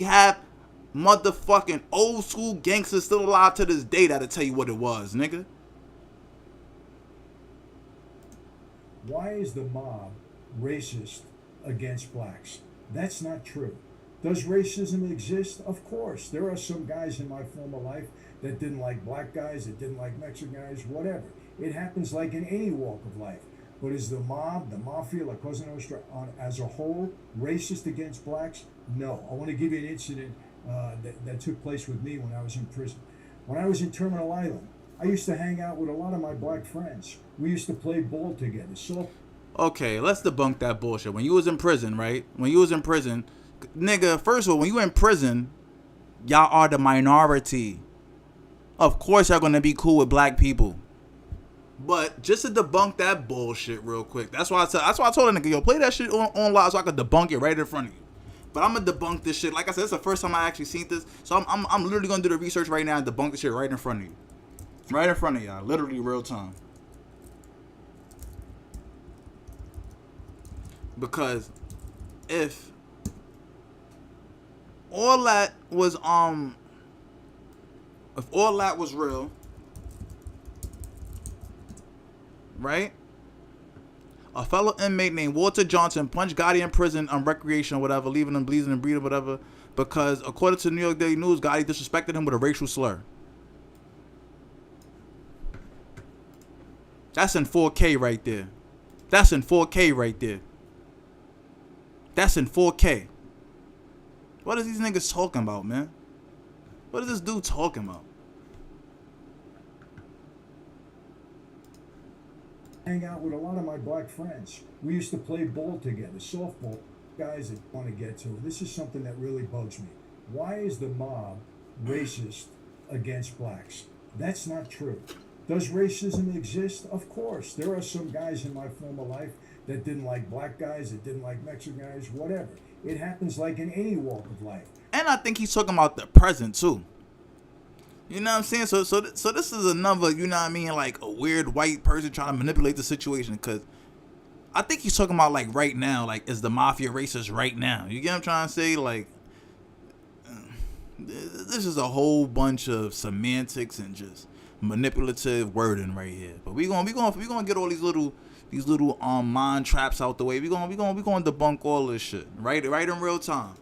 You have motherfucking old school gangsters still alive to this day that'll tell you what it was, nigga. Why is the mob racist against blacks? That's not true. Does racism exist? Of course. There are some guys in my former life that didn't like black guys, that didn't like Mexican guys, whatever. It happens like in any walk of life. But is the mob, the Mafia, La Cosa Nostra, as a whole, racist against blacks? No. I want to give you an incident that took place with me when I was in prison. When I was in Terminal Island, I used to hang out with a lot of my black friends. We used to play ball together. So, okay, let's debunk that bullshit. When you was in prison, right? When you was in prison, nigga, first of all, when you in prison, y'all are the minority. Of course y'all gonna be cool with black people. But just to debunk that bullshit real quick, that's why I told that nigga, yo, play that shit on live so I could debunk it right in front of you. But I'm gonna debunk this shit. Like I said, it's the first time I actually seen this, so I'm literally gonna do the research right now and debunk this shit right in front of you, right in front of y'all, literally real time. Because if all that was real, right? A fellow inmate named Walter Johnson punched Gotti in prison on recreation or whatever, leaving him bleeding and breathing, whatever, because according to New York Daily News, Gotti disrespected him with a racial slur. That's in 4K right there. That's in 4K right there. That's in 4K. What is these niggas talking about, man? What is this dude talking about? hang out with a lot of my black friends. We used to play ball together, softball. Guys that want to get to it. This is something that really bugs me. Why is the mob racist against blacks? That's not true. Does racism exist? Of course. There are some guys in my former life that didn't like black guys, that didn't like Mexican guys, whatever. It happens like in any walk of life. And I think he's talking about the present too. You know what I'm saying? So this is another, you know what I mean, like a weird white person trying to manipulate the situation, because I think he's talking about like right now, like is the mafia racist right now? You get what I'm trying to say? Like this is a whole bunch of semantics and just manipulative wording right here. But we gonna get all these little mind traps out the way. We gonna debunk all this shit right in real time.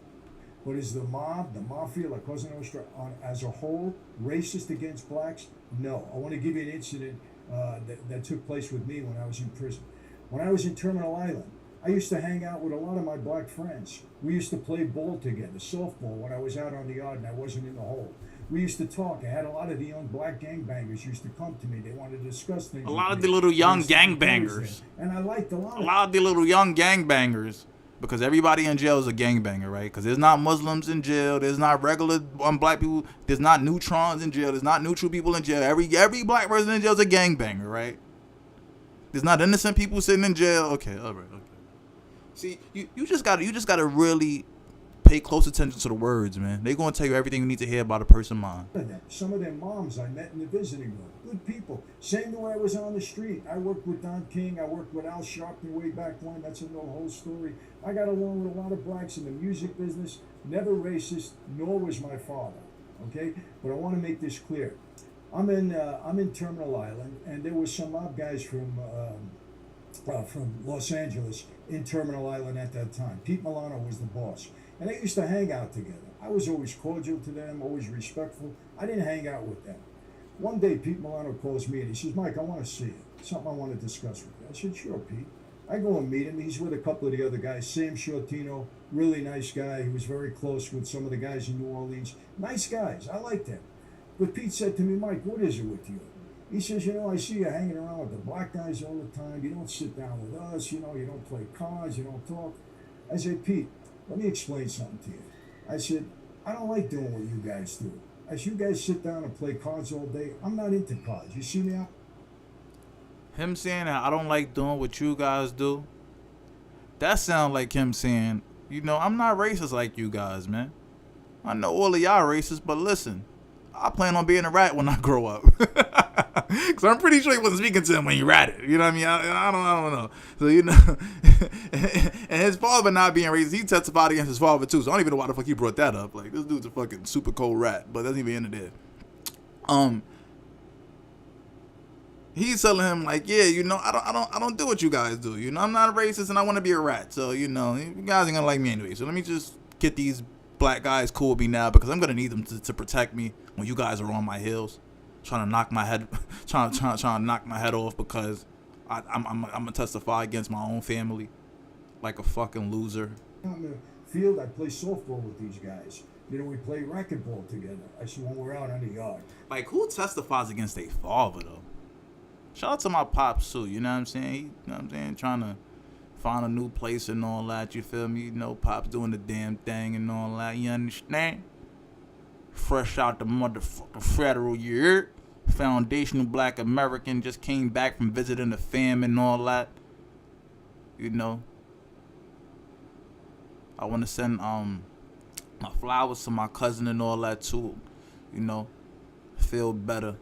But is the mob, the Mafia, La Cosa Nostra, as a whole, racist against blacks? No. I want to give you an incident that took place with me when I was in prison. When I was in Terminal Island, I used to hang out with a lot of my black friends. We used to play ball together, softball, when I was out on the yard and I wasn't in the hole. We used to talk. I had a lot of the young black gangbangers used to come to me. They wanted to discuss things. A lot of the little young gangbangers. And I liked a lot of the little young gangbangers. Because everybody in jail is a gangbanger, right? Because there's not Muslims in jail. There's not regular black people. There's not neutrons in jail. There's not neutral people in jail. Every black person in jail is a gangbanger, right? There's not innocent people sitting in jail. Okay, all right, okay. See, you just gotta really pay close attention to the words, man. They're gonna tell you everything you need to hear about a person's mind. Some of their moms I met in the visiting room. Good people. Same way I was on the street. I worked with Don King. I worked with Al Sharpton way back when. That's another whole story. I got along with a lot of blacks in the music business. Never racist, nor was my father. Okay? But I want to make this clear. I'm in Terminal Island, and there was some mob guys from Los Angeles in Terminal Island at that time. Pete Milano was the boss. And they used to hang out together. I was always cordial to them, always respectful. I didn't hang out with them. One day, Pete Milano calls me and he says, "Mike, I want to see you. Something I want to discuss with you." I said, "Sure, Pete." I go and meet him. He's with a couple of the other guys. Sam Shortino, really nice guy. He was very close with some of the guys in New Orleans. Nice guys. I liked them. But Pete said to me, "Mike, what is it with you?" He says, "I see you hanging around with the black guys all the time. You don't sit down with us. You don't play cards. You don't talk." I said, "Pete, let me explain something to you." I said, "I don't like doing what you guys do. As you guys sit down and play cards all day, I'm not into cards. You see me?" Him saying that I don't like doing what you guys do, that sound like him saying, I'm not racist like you guys, man. I know all of y'all racist, but listen, I plan on being a rat when I grow up. Because I'm pretty sure he wasn't speaking to him when he ratted. You know what I mean? I don't know. So, you know, and his father not being racist, he testified against his father too. So I don't even know why the fuck he brought that up. Like, this dude's a fucking super cold rat, but that's even end of there. He's telling him like, yeah, you know, I don't do what you guys do. You know, I'm not a racist and I want to be a rat. So, you know, you guys ain't gonna like me anyway. So let me just get these black guys cool with me now, because I'm gonna need them to protect me when you guys are on my heels, trying to knock my head, trying to knock my head off, because I'm gonna testify against my own family, like a fucking loser. On the field, I play softball with these guys. You know, we play racquetball together. I see when we're out on the yard. Like, who testifies against their father though? Shout out to my pops too. You know what I'm saying? You know what I'm saying? Trying to find a new place and all that. You feel me? You know, pops doing the damn thing and all that. You understand? Fresh out the motherfucking federal year. Foundational Black American, just came back from visiting the fam and all that. You know, I want to send my flowers to my cousin and all that too. You know, feel better.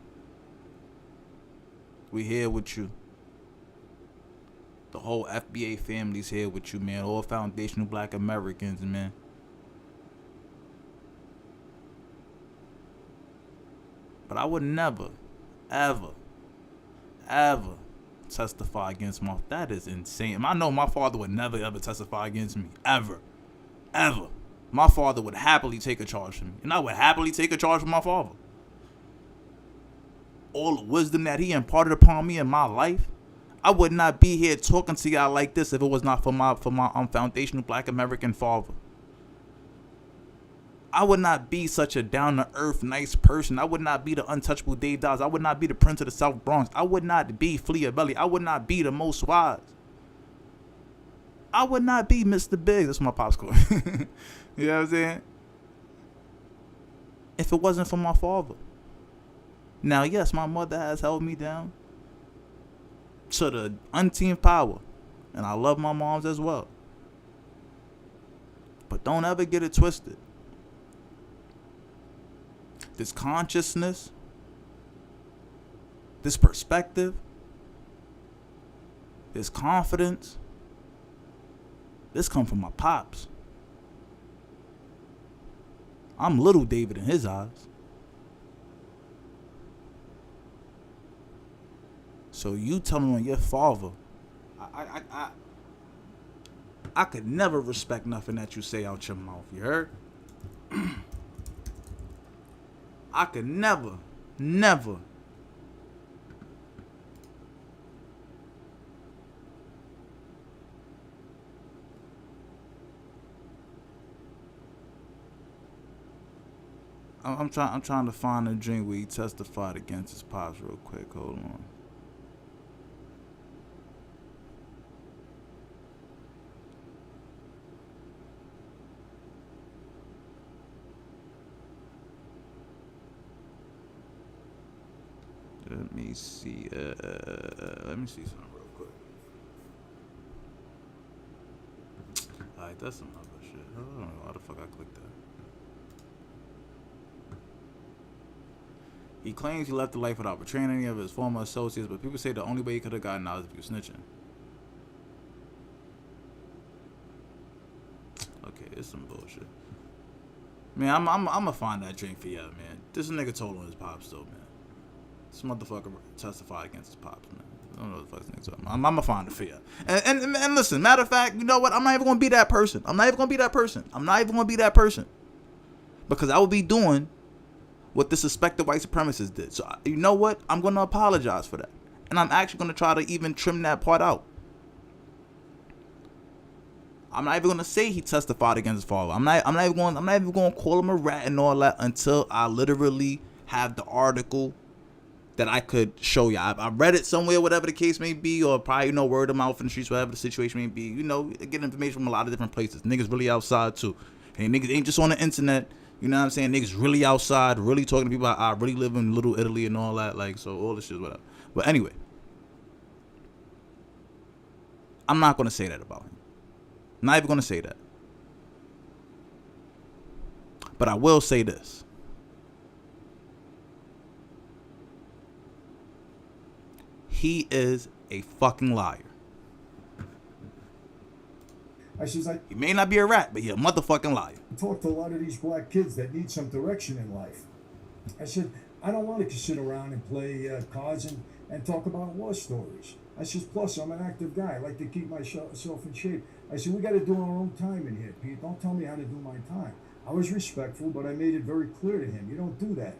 We here with you. The whole FBA family's here with you, man. All foundational Black Americans, man. But I would never, ever testify against my... That is insane. I know my father would never, ever testify against me. Ever. My father would happily take a charge for me. And I would happily take a charge for my father. All the wisdom that he imparted upon me in my life, I would not be here talking to y'all like this if it was not for my foundational Black American father. I would not be such a down-to-earth, nice person. I would not be the untouchable Dave Dawes. I would not be the Prince of the South Bronx. I would not be Flea Belly. I would not be the most wise. I would not be Mr. Biggs. That's my pops called. You know what I'm saying? If it wasn't for my father. Now, yes, my mother has held me down to the umpteenth power. And I love my moms as well. But don't ever get it twisted. This consciousness, this perspective, this confidence, this come from my pops. I'm little David in his eyes. So you telling on your father, I could never respect nothing that you say out your mouth, you heard? I could never. I'm trying to find a drink where he testified against his pops real quick. Hold on. Let me see. Let me see something real quick. Alright, that's some other shit. I don't know why the fuck I clicked that. He claims he left the life without betraying any of his former associates, but people say the only way he could have gotten out is if he was snitching. Okay, it's some bullshit. Man, I'm gonna find that drink for y'all, man. This nigga told on his pops though, man. This motherfucker testified against his pops, man. I don't know what the fuck this nigga talking about. I'm gonna find it for you. And listen, matter of fact, you know what? I'm not even gonna be that person. I'm not even gonna be that person. Because I will be doing what the suspected white supremacists did. So, you know what? I'm gonna apologize for that. And I'm actually gonna try to even trim that part out. I'm not even gonna say he testified against his father. I'm not even gonna call him a rat and all that until I literally have the article that I could show you. I read it somewhere, whatever the case may be, or probably, word of mouth in the streets, whatever the situation may be. Get information from a lot of different places. Niggas really outside too. And niggas ain't just on the internet. You know what I'm saying? Niggas really outside, really talking to people. I really live in Little Italy and all that. Like, so all this shit, whatever. But anyway, I'm not gonna say that about him. I'm not even gonna say that. But I will say this. he is a fucking liar. I says, I He may not be a rat, but he a motherfucking liar. talk to a lot of these black kids that need some direction in life. I said, I don't want to sit around and play cards and talk about war stories. I says, plus, I'm an active guy. I like to keep myself in shape. I said, we got to do our own time in here, Pete. Don't tell me how to do my time. I was respectful, but I made it very clear to him, you don't do that.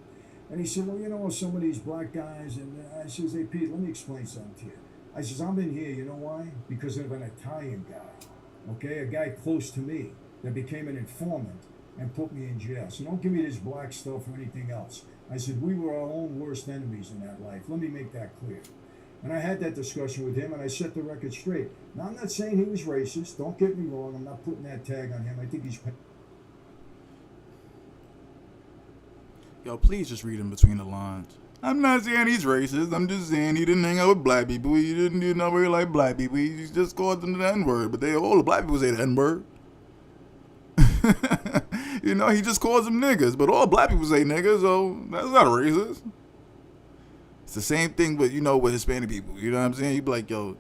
And he said, well, you know, some of these black guys, and I says, hey, Pete, let me explain something to you. I says, I'm in here, you know why? Because of an Italian guy, okay? A guy close to me that became an informant and put me in jail. So don't give me this black stuff or anything else. I said, we were our own worst enemies in that life. Let me make that clear. And I had that discussion with him, and I set the record straight. Now, I'm not saying he was racist. Don't get me wrong. I'm not putting that tag on him. I think he's... Yo, please just read in between the lines. I'm not saying he's racist. I'm just saying he didn't hang out with black people. He didn't do not really like black people. He just called them the N-word. But all the black people say the N-word. You know, he just calls them niggas. But all black people say niggas, so that's not racist. It's the same thing with, you know, with Hispanic people. You know what I'm saying? You be like, yo,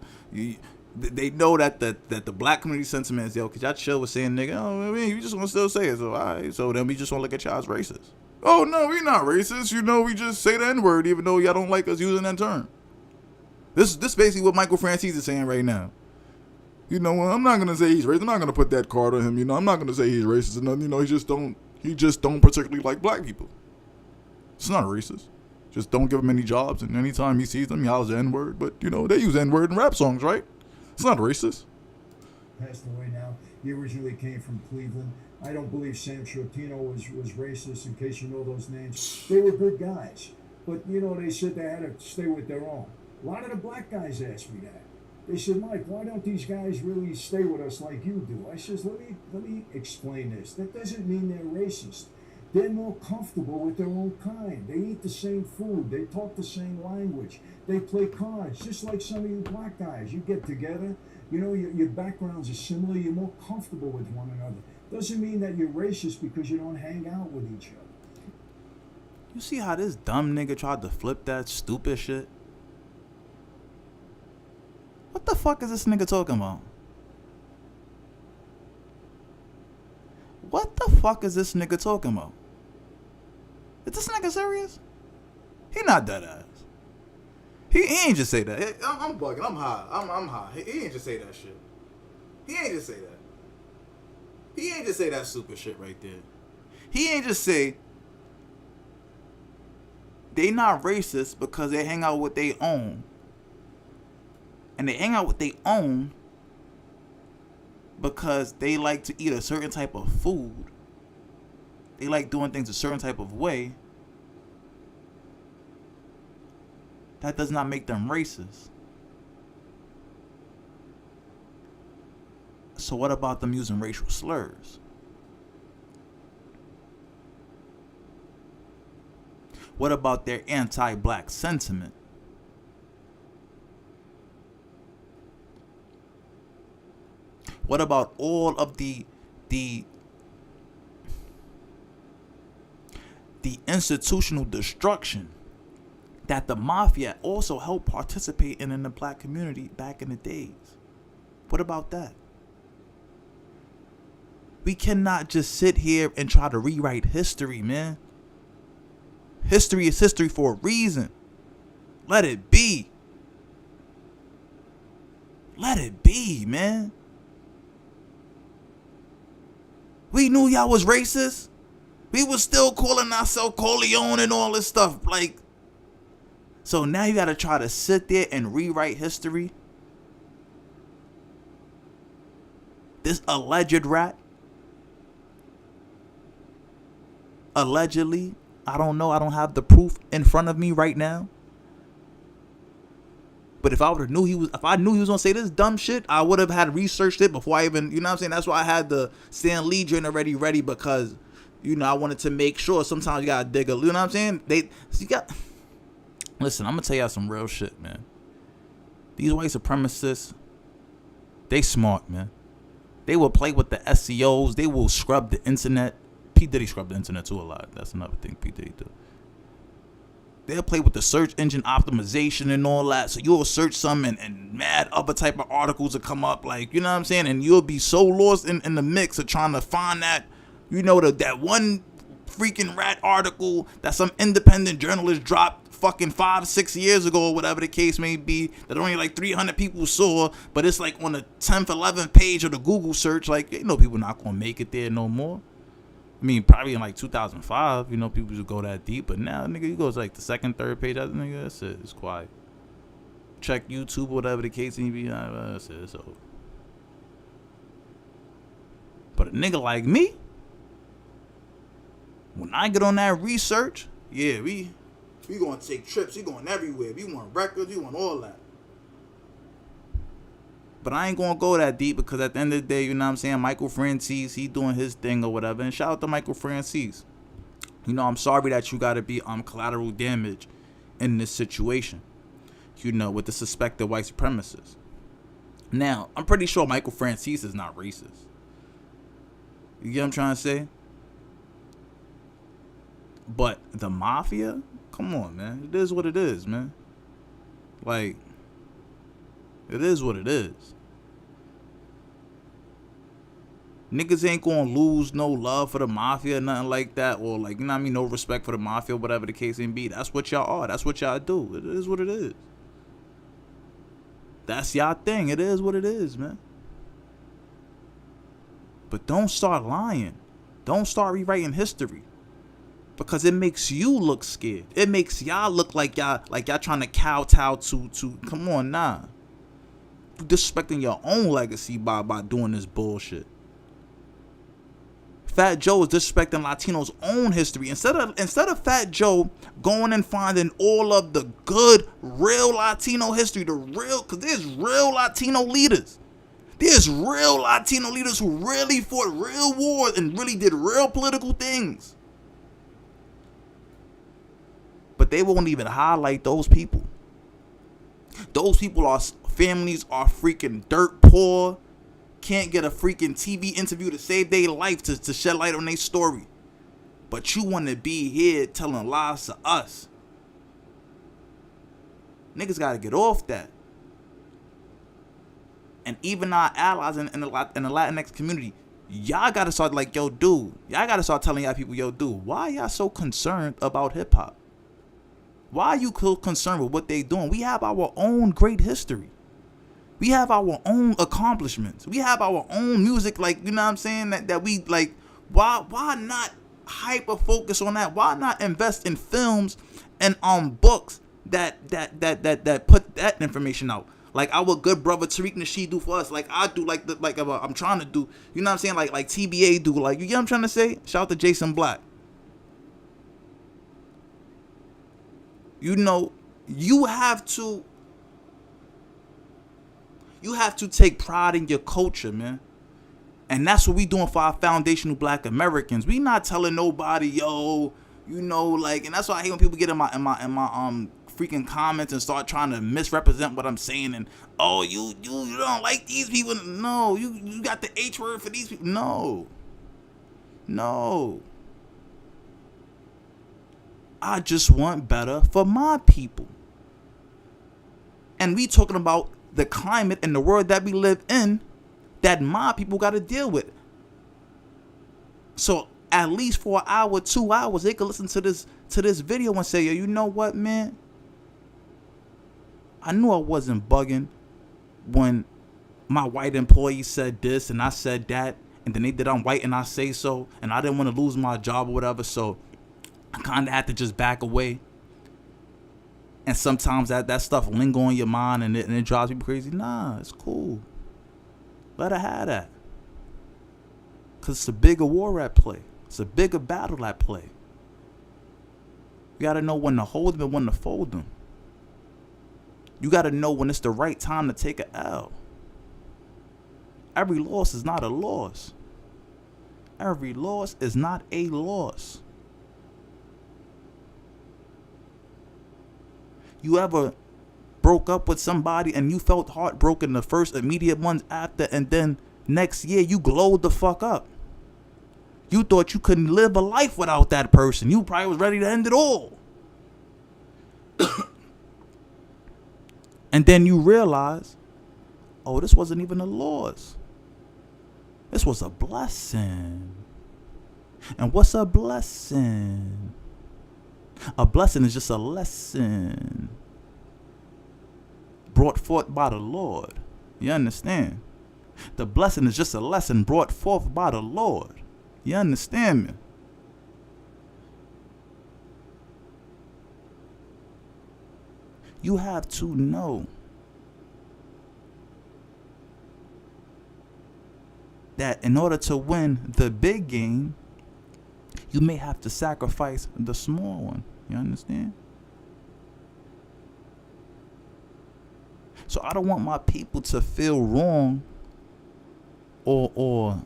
they know that the black community sentiment is, yo, could y'all chill with saying nigga? Oh, I mean, you just want to still say it. So, all right. So then we just want to look at y'all as racist. Oh, no, we not racist. You know, we just say the N-word even though y'all don't like us using that term. This basically what Michael Francese is saying right now. You know, well, I'm not going to say he's racist. I'm not going to put that card on him. You know, I'm not going to say he's racist or nothing. You know, he just don't particularly like black people. It's not racist. Just don't give him any jobs, and anytime he sees them, he hollers the N-word. But, you know, they use N-word in rap songs, right? It's not racist. Passed away now. He originally came from Cleveland. I don't believe Sam Shortino was racist, in case you know those names. They were good guys. But, you know, they said they had to stay with their own. A lot of the black guys asked me that. They said, Mike, why don't these guys really stay with us like you do? I says, let me explain this. That doesn't mean they're racist. They're more comfortable with their own kind. They eat the same food. They talk the same language. They play cards, just like some of you black guys. You get together, you know, your backgrounds are similar. You're more comfortable with one another. Doesn't mean that you're racist because you don't hang out with each other. You see how this dumb nigga tried to flip that stupid shit? What the fuck is this nigga talking about? What the fuck is this nigga talking about? Is this nigga serious? He not dead ass. He ain't just say that. I'm bugging. I'm high. I'm high. He ain't just say that shit. He ain't just say that. He ain't just say that stupid shit right there. He ain't just say they not racist because they hang out with their own. And they hang out with their own because they like to eat a certain type of food. They like doing things a certain type of way. That does not make them racist. So what about them using racial slurs? What about their anti-black sentiment? What about all of the institutional destruction that the Mafia also helped participate in the black community back in the days? What about that? We cannot just sit here and try to rewrite history, man. History is history for a reason. Let it be. Let it be, man. We knew y'all was racist. We was still calling ourselves Corleone and all this stuff. Like, so now you gotta try to sit there and rewrite history. This alleged rat. Allegedly. I don't know. I don't have the proof in front of me right now. But if I would have knew if I knew he was gonna say this dumb shit, I would have had researched it before I even, you know what I'm saying? That's why I had the Stan Lee joint already ready, because, you know, I wanted to make sure. Sometimes you gotta dig a, you know what I'm saying? Listen, I'm gonna tell y'all some real shit, man. These white supremacists, they smart, man. They will play with the SEOs. They will scrub the internet. P. Diddy scrubbed the internet too a lot. That's another thing P. Diddy do. They'll play with the search engine optimization and all that. So you'll search some and mad other type of articles will come up, like, you know what I'm saying? And you'll be so lost in the mix of trying to find that, you know, that one freaking rat article that some independent journalist dropped fucking 5-6 years ago, or whatever the case may be, that only like 300 people saw, but it's like on the 10th, 11th page of the Google search. Like, you know, people not gonna make it there no more. I mean, probably in like 2005, you know, people would go that deep. But now, nigga, you go to like the second, third page. Nigga, that's it. It's quiet. Check YouTube, whatever the case may be. That's it. It's over. But a nigga like me, when I get on that research, yeah, we gonna take trips. We going everywhere. We want records. We want all that. But I ain't gonna go that deep, because at the end of the day, you know what I'm saying, Michael Francese, he doing his thing or whatever. And shout out to Michael Francese. You know, I'm sorry that you gotta be collateral damage in this situation, you know, with the suspected white supremacists. Now, I'm pretty sure Michael Francese is not racist. You get what I'm trying to say? But the Mafia? Come on, man. It is what it is, man. Like, it is what it is. Niggas ain't gonna lose no love for the Mafia, nothing like that, or like, you know what I mean, no respect for the Mafia, whatever the case may be. That's what y'all are. That's what y'all do. It is what it is. That's y'all thing. It is what it is, man. But don't start lying. Don't start rewriting history, because it makes you look scared. It makes y'all look like y'all trying to kowtow to. Come on, nah. You disrespecting your own legacy by doing this bullshit. Fat Joe is disrespecting Latinos' own history. Instead of Fat Joe going and finding all of the good, real Latino history, because there's real Latino leaders. There's real Latino leaders who really fought real wars and really did real political things. But they won't even highlight those people. Those families are freaking dirt poor. Can't get a freaking TV interview to save their life to shed light on their story. But you want to be here telling lies to us. Niggas got to get off that. And even our allies in the Latinx community, y'all got to start like, yo, dude. Y'all got to start telling y'all people, yo, dude, why y'all so concerned about hip-hop? Why are you concerned with what they doing? We have our own great history. We have our own accomplishments. We have our own music, like, you know what I'm saying, that we like. Why not hyper focus on that? Why not invest in films and books that put that information out? Like our good brother Tariq Nasheed do for us, like I do, I'm trying to do, you know what I'm saying, like TBA do, like, you get what I'm trying to say? Shout out to Jason Black. You know, you have to take pride in your culture, man. And that's what we doing for our foundational Black Americans. We not telling nobody, yo, you know, like, and that's why I hate when people get in my freaking comments and start trying to misrepresent what I'm saying, and oh, you don't like these people. No, you got the H word for these people. No. I just want better for my people. And we talking about the climate and the world that we live in that my people got to deal with. So at least for an hour, 2 hours, they could listen to this video and say, yo, you know what, man? I knew I wasn't bugging when my white employee said this and I said that, and then they did I'm white and I say so, and I didn't want to lose my job or whatever, so I kind of had to just back away. And sometimes that stuff linger on your mind and it drives people crazy. Nah, it's cool. Let her have that. Because it's a bigger war at play. It's a bigger battle at play. You got to know when to hold them and when to fold them. You got to know when it's the right time to take an L. Every loss is not a loss. Every loss is not a loss. You ever broke up with somebody and you felt heartbroken the first immediate months after, and then next year you glowed the fuck up? You thought you couldn't live a life without that person. You probably was ready to end it all. And then you realize, oh, this wasn't even a loss. This was a blessing. And what's a blessing? A blessing is just a lesson brought forth by the Lord. You understand? The blessing is just a lesson brought forth by the Lord. You understand me? You have to know that in order to win the big game, you may have to sacrifice the small one. You understand? So I don't want my people to feel wrong or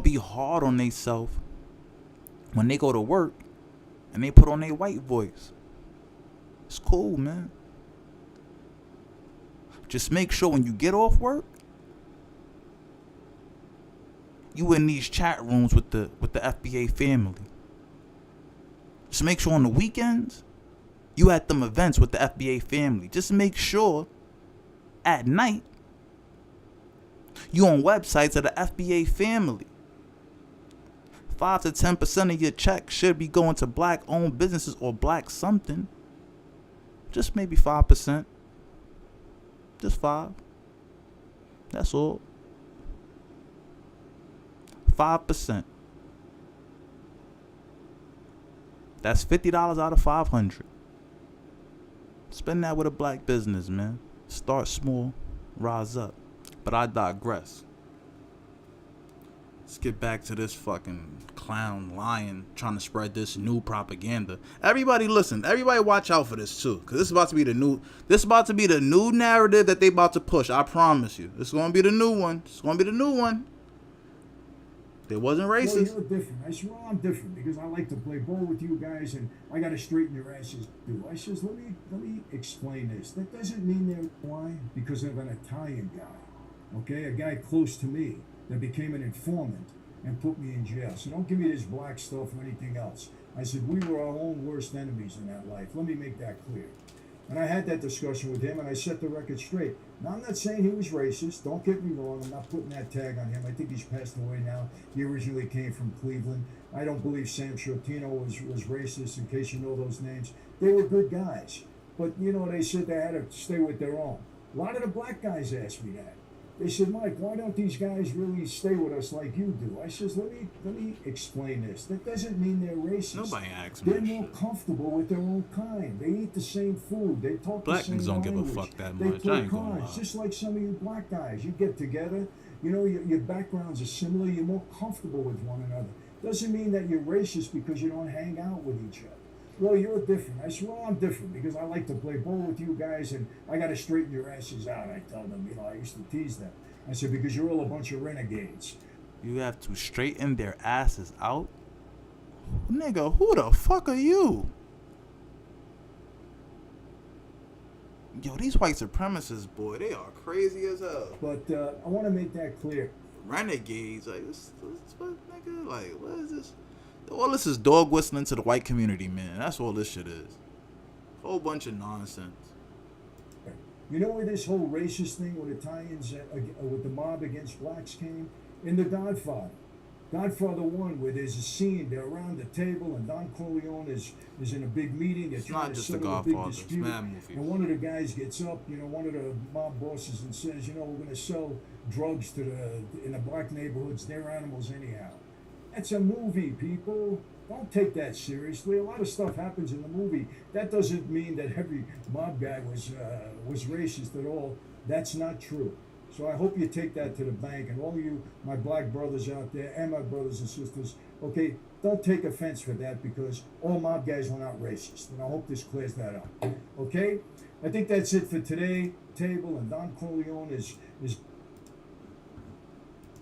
be hard on themselves when they go to work and they put on their white voice. It's cool, man. Just make sure when you get off work, you in these chat rooms with the FBA family. Just make sure on the weekends, you at them events with the FBA family. Just make sure at night, you on websites of the FBA family. 5 to 10% of your check should be going to black-owned businesses or black something. Just maybe 5%. Just 5. That's all. 5%. That's $50 out of 500. Spend that with a black business, man. Start small, rise up. But I digress. Let's get back to this fucking clown lion trying to spread this new propaganda. Everybody listen. Everybody watch out for this too, because this is about to be the new narrative that they about to push. I promise you. It's gonna be the new one. It's gonna be the new one. They wasn't racist. Well, you're different. I said, well, I'm different because I like to play ball with you guys, and I got to straighten your asses too. I says, let me explain this. That doesn't mean they're lying because of an Italian guy, okay, a guy close to me that became an informant and put me in jail. So don't give me this black stuff or anything else. I said, we were our own worst enemies in that life. Let me make that clear. And I had that discussion with him, and I set the record straight. Now, I'm not saying he was racist. Don't get me wrong. I'm not putting that tag on him. I think he's passed away now. He originally came from Cleveland. I don't believe Sam Shortino was racist, in case you know those names. They were good guys. But, you know, they said they had to stay with their own. A lot of the black guys asked me that. They said, Mike, why don't these guys really stay with us like you do? I says, let me explain this. That doesn't mean they're racist. Nobody asks me. They're more comfortable with their own kind. They eat the same food. They talk the same language. Black niggas don't give a fuck that much. They play cards, just like some of you black guys. You get together, you know, your backgrounds are similar. You're more comfortable with one another. Doesn't mean that you're racist because you don't hang out with each other. Well, you're different. I said, well, I'm different because I like to play ball with you guys, and I got to straighten your asses out. I tell them, you know, I used to tease them. I said, because you're all a bunch of renegades. You have to straighten their asses out? Nigga, who the fuck are you? Yo, these white supremacists, boy, they are crazy as hell. But I want to make that clear. Renegades? Like, this what, nigga? Like, what is this? All this is dog whistling to the white community, man. That's all this shit is. Whole bunch of nonsense. You know where this whole racist thing with Italians, with the mob against blacks came? In The Godfather. Godfather 1, where there's a scene, they're around the table, and Don Corleone is in a big meeting. They're trying to settle a big dispute. And one of the guys gets up, you know, one of the mob bosses, and says, you know, we're going to sell drugs in the black neighborhoods. They're animals anyhow. That's a movie, people. Don't take that seriously. A lot of stuff happens in the movie. That doesn't mean that every mob guy was racist at all. That's not true. So I hope you take that to the bank. And all of you, my black brothers out there, and my brothers and sisters, okay, don't take offense for that because all mob guys were not racist. And I hope this clears that up. Okay? I think that's it for today. Table and Don Corleone is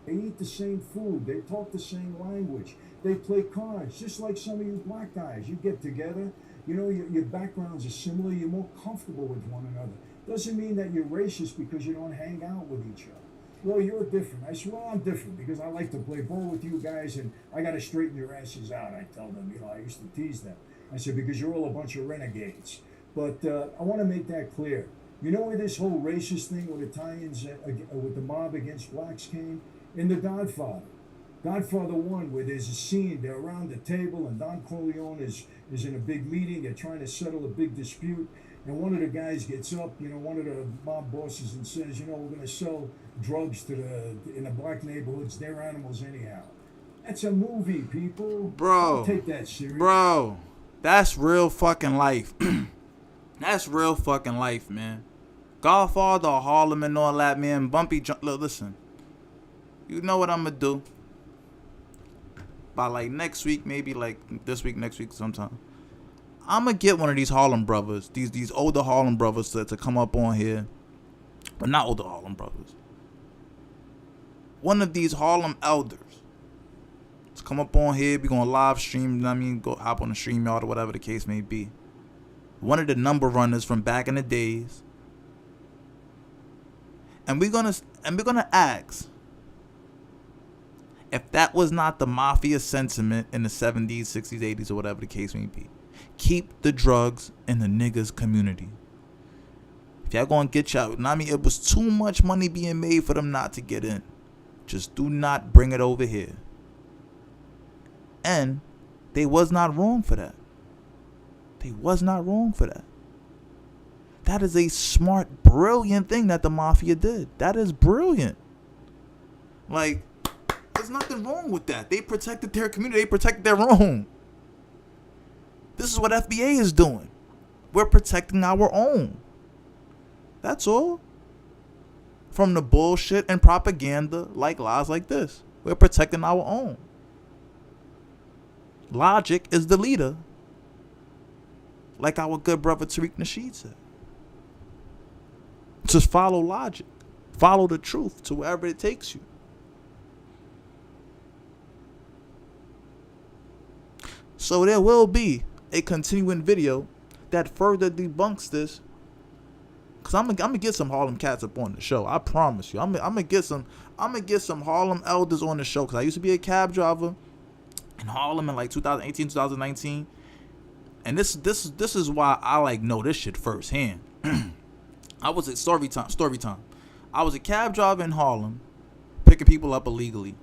they eat the same food. They talk the same language. They play cards, just like some of you black guys. You get together, you know, your backgrounds are similar. You're more comfortable with one another. Doesn't mean that you're racist because you don't hang out with each other. well, you're different. I said, well, I'm different because I like to play ball with you guys and I got to straighten your asses out. I tell them, I used to tease them. I said, because you're all a bunch of renegades. But I want to make that clear. You know where this whole racist thing with Italians, with the mob against blacks came? In The Godfather. Godfather 1, where there's a scene, they're around the table and Don Corleone is in a big meeting. They're trying to settle a big dispute. And one of the guys gets up, one of the mob bosses, and says, we're going to sell drugs in the black neighborhoods. They're animals anyhow. That's a movie, people. Bro. Don't take that serious. Bro, that's real fucking life. That's real fucking life, man. Godfather, Harlem, and all that, man. Bumpy, look, listen. You know what I'm going to do. By like next week, maybe like this week, next week sometime. I'm going to get one of these Harlem brothers, these older Harlem brothers to come up on here. But not older Harlem brothers. One of these Harlem elders to come up on here. Be going to live stream, go hop on the StreamYard or whatever the case may be. One of the number runners from back in the days. And we're gonna ask if that was not the Mafia sentiment in the 70s, 60s, 80s, or whatever the case may be. Keep the drugs in the niggas community. If y'all gonna get y'all, it was too much money being made for them not to get in. Just do not bring it over here. And they was not wrong for that. They was not wrong for that. That is a smart, brilliant thing that the Mafia did. That is brilliant. Like, there's nothing wrong with that. They protected their community. They protected their own. This is what FBA is doing. We're protecting our own. That's all. From the bullshit and propaganda like lies like this. We're protecting our own. Logic is the leader. Like our good brother Tariq Nasheed said. Just follow logic. Follow the truth to wherever it takes you. So there will be a continuing video that further debunks this. Cause I'm gonna get some Harlem cats up on the show. I promise you. I'm gonna get some Harlem elders on the show. Cause I used to be a cab driver in Harlem in like 2018, 2019. And this is why I like know this shit firsthand. I was at story time. I was a cab driver in Harlem, picking people up illegally.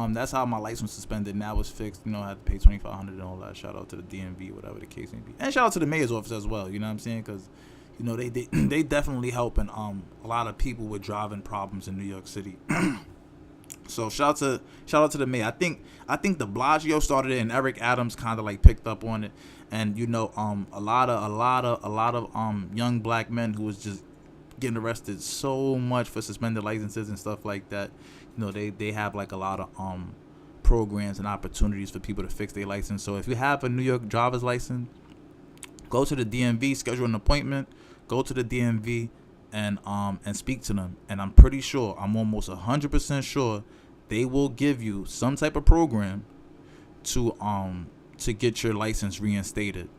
That's how my license was suspended. Now it's fixed. I had to pay $2,500 and all that. Shout out to the DMV, whatever the case may be, and shout out to the mayor's office as well. You know what I'm saying? Because they definitely helping a lot of people with driving problems in New York City. So shout out to the mayor. I think de Blasio started it and Eric Adams kind of like picked up on it. And a lot of young black men who was just getting arrested so much for suspended licenses and stuff like that. They have like a lot of programs and opportunities for people to fix their license. So if you have a New York driver's license, go to the DMV, schedule an appointment, go to the DMV and speak to them. And I'm pretty sure, I'm almost 100% sure they will give you some type of program to get your license reinstated.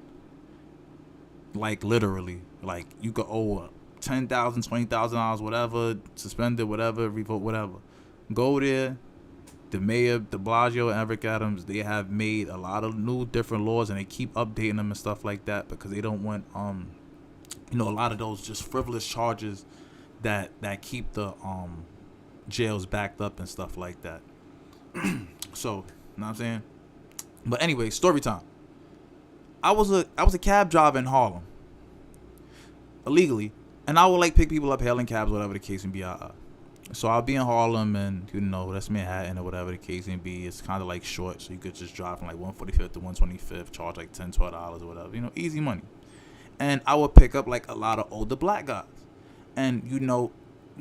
Like literally, like you could owe $10,000, $20,000, whatever, suspended, whatever, revoke, whatever. Go there. The mayor, de Blasio, and Eric Adams, they have made a lot of new different laws, and they keep updating them and stuff like that because they don't want a lot of those just frivolous charges that keep the jails backed up and stuff like that. So, you know what I'm saying? But anyway, story time. I was a cab driver in Harlem illegally, and I would like pick people up hailing cabs, whatever the case may be. So I'll be in Harlem, and that's Manhattan or whatever the case may be. It's kind of like short, so you could just drive from like 145th to 125th, charge like $10, $12 or whatever, easy money. And I would pick up like a lot of older black guys, and we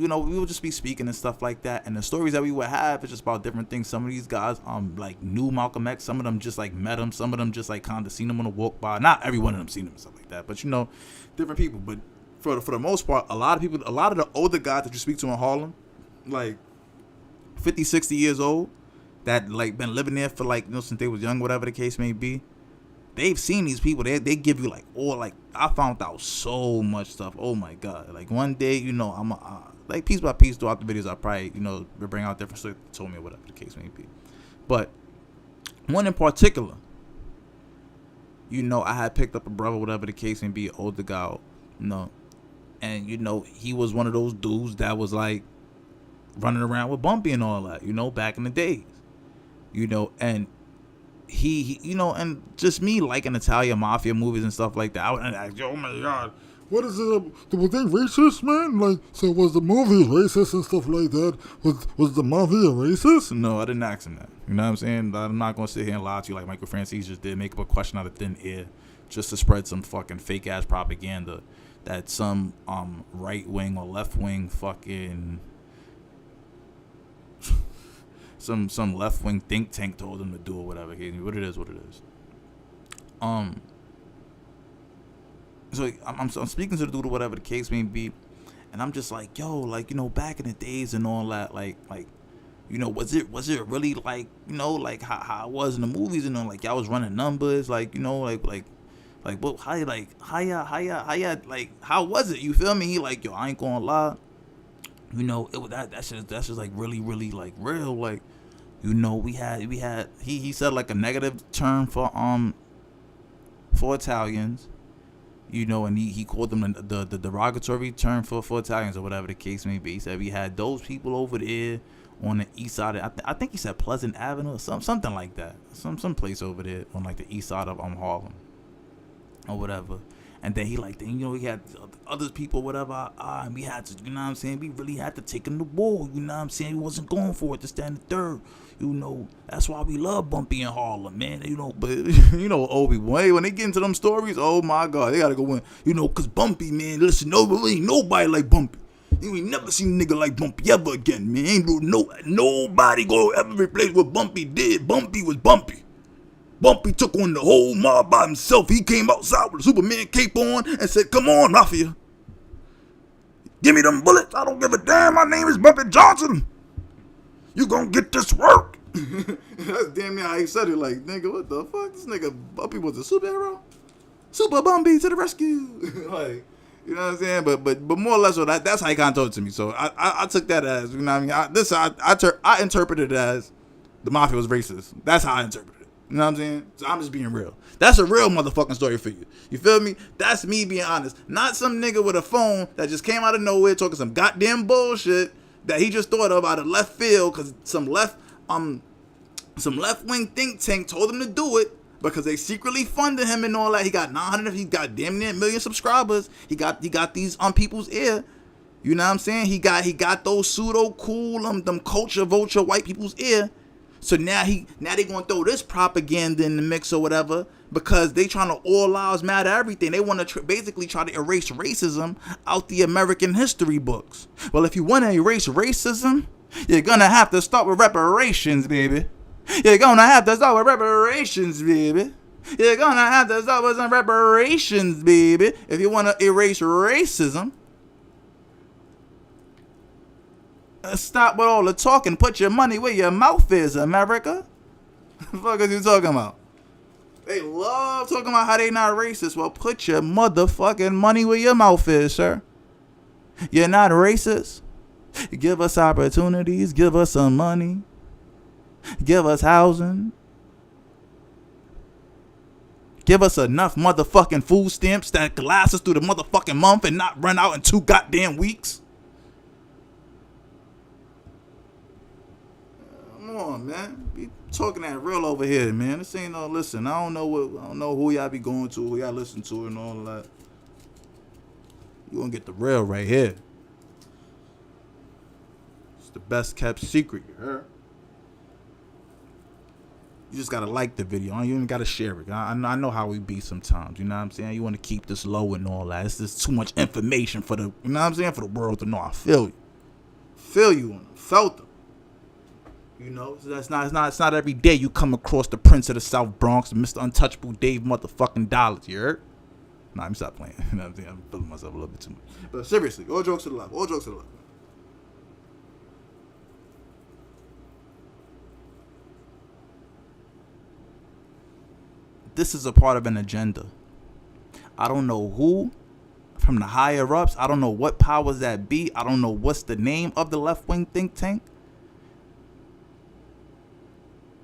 would just be speaking and stuff like that. And the stories that we would have is just about different things. Some of these guys like knew Malcolm X. Some of them just like met him. Some of them just like kind of seen him on a walk by. Not every one of them seen him and stuff like that, but different people. But for the most part, a lot of the older guys that you speak to in Harlem, like 50, 60 years old, that like been living there for like since they was young, whatever the case may be. They've seen these people. They give you like I found out so much stuff. Oh my God! Like one day, like piece by piece throughout the videos, I probably, you know, bring out different stuff that told me, whatever the case may be. But one in particular, you know, I had picked up a brother, whatever the case may be, an older guy, you know, and, you know, he was one of those dudes that was like running around with Bumpy and all that, you know, back in the days, you know, and he you know, and just me liking Italian mafia movies and stuff like that, I would ask, oh my God, what is it? Was they racist, man? Like, so was the movie racist and stuff like that? Was the mafia racist? No, I didn't ask him that. You know what I'm saying? I'm not gonna sit here and lie to you like Michael Francese just did, make up a question out of thin air just to spread some fucking fake ass propaganda that some right wing or left wing fucking some left wing think tank told him to do or whatever. What it is. So I'm speaking to the dude or whatever the case may be, and I'm just like, yo, like, you know, back in the days and all that, like, you know, was it really like, you know, like how it was in the movies, you know, like y'all was running numbers, like, you know, like what, how ya, like, how was it? You feel me? He like, yo, I ain't gonna lie, you know, it was that's just like really like real, like, you know, we had he said like a negative term for Italians. You know, and he called them the derogatory term for Italians or whatever the case may be. He said we had those people over there on the east side of, I think he said Pleasant Avenue or something like that. Some place over there on like the east side of Harlem or whatever. And then he like, then, you know, we had other people, whatever, and we had to, you know what I'm saying, we really had to take him to war, you know what I'm saying, we wasn't going for it to stand the third, you know, that's why we love Bumpy in Harlem, man, you know, but, you know, Obi, boy, when they get into them stories, oh my God, they gotta go in, you know, cause Bumpy, man, listen, ain't nobody like Bumpy. You ain't never seen a nigga like Bumpy ever again, man. Ain't nobody go ever replace what Bumpy did. Bumpy was Bumpy. Bumpy took on the whole mob by himself. He came outside with a Superman cape on and said, come on, Mafia. Give me them bullets. I don't give a damn. My name is Bumpy Johnson. You gonna get this work. That's damn near how he said it. Like, nigga, what the fuck? This nigga Bumpy was a superhero? Super Bumpy to the rescue. Like, you know what I'm saying? But more or less, so that's how he kind of told it to me. So I took that as, you know what I mean? I interpreted it as the Mafia was racist. That's how I interpreted it. You know what I'm saying? So I'm just being real. That's a real motherfucking story for you. You feel me? That's me being honest. Not some nigga with a phone that just came out of nowhere talking some goddamn bullshit that he just thought of out of left field because some left wing think tank told him to do it because they secretly funded him and all that. He got he got damn near 1 million subscribers. He got these people's ear. You know what I'm saying? He got those pseudo cool them culture vulture white people's ear. So now they gonna throw this propaganda in the mix or whatever because they trying to all lives matter everything. They want to basically try to erase racism out the American history books. Well, if you want to erase racism, you're gonna have to start with reparations, baby. You're gonna have to start with reparations, baby. You're gonna have to start with some reparations, baby. If you want to erase racism. Stop with all the talking. Put your money where your mouth is, America. What the fuck are you talking about? They love talking about how they not racist. Well, put your motherfucking money where your mouth is, sir. You're not racist. Give us opportunities. Give us some money. Give us housing. Give us enough motherfucking food stamps that can last us through the motherfucking month and not run out in 2 goddamn weeks. Come on, man. Be talking that real over here, man. This ain't no listen. I don't know who y'all be going to, who y'all listen to, and all of that. You gonna get the real right here. It's the best kept secret, you heard? You just gotta like the video. You even gotta share it. I know how we be sometimes. You know what I'm saying? You want to keep this low and all that. It's just too much information for the, you know what I'm saying, for the world to know. I feel you. Feel you on them. Felt them. You know, so it's not every day you come across the Prince of the South Bronx, Mr. Untouchable Dave motherfucking Dollars, you heard? Nah, let me stop playing. You know what I'm saying? I'm feeling myself a little bit too much. But seriously, all jokes to the left. All jokes to the left. This is a part of an agenda. I don't know who from the higher ups. I don't know what powers that be. I don't know what's the name of the left-wing think tank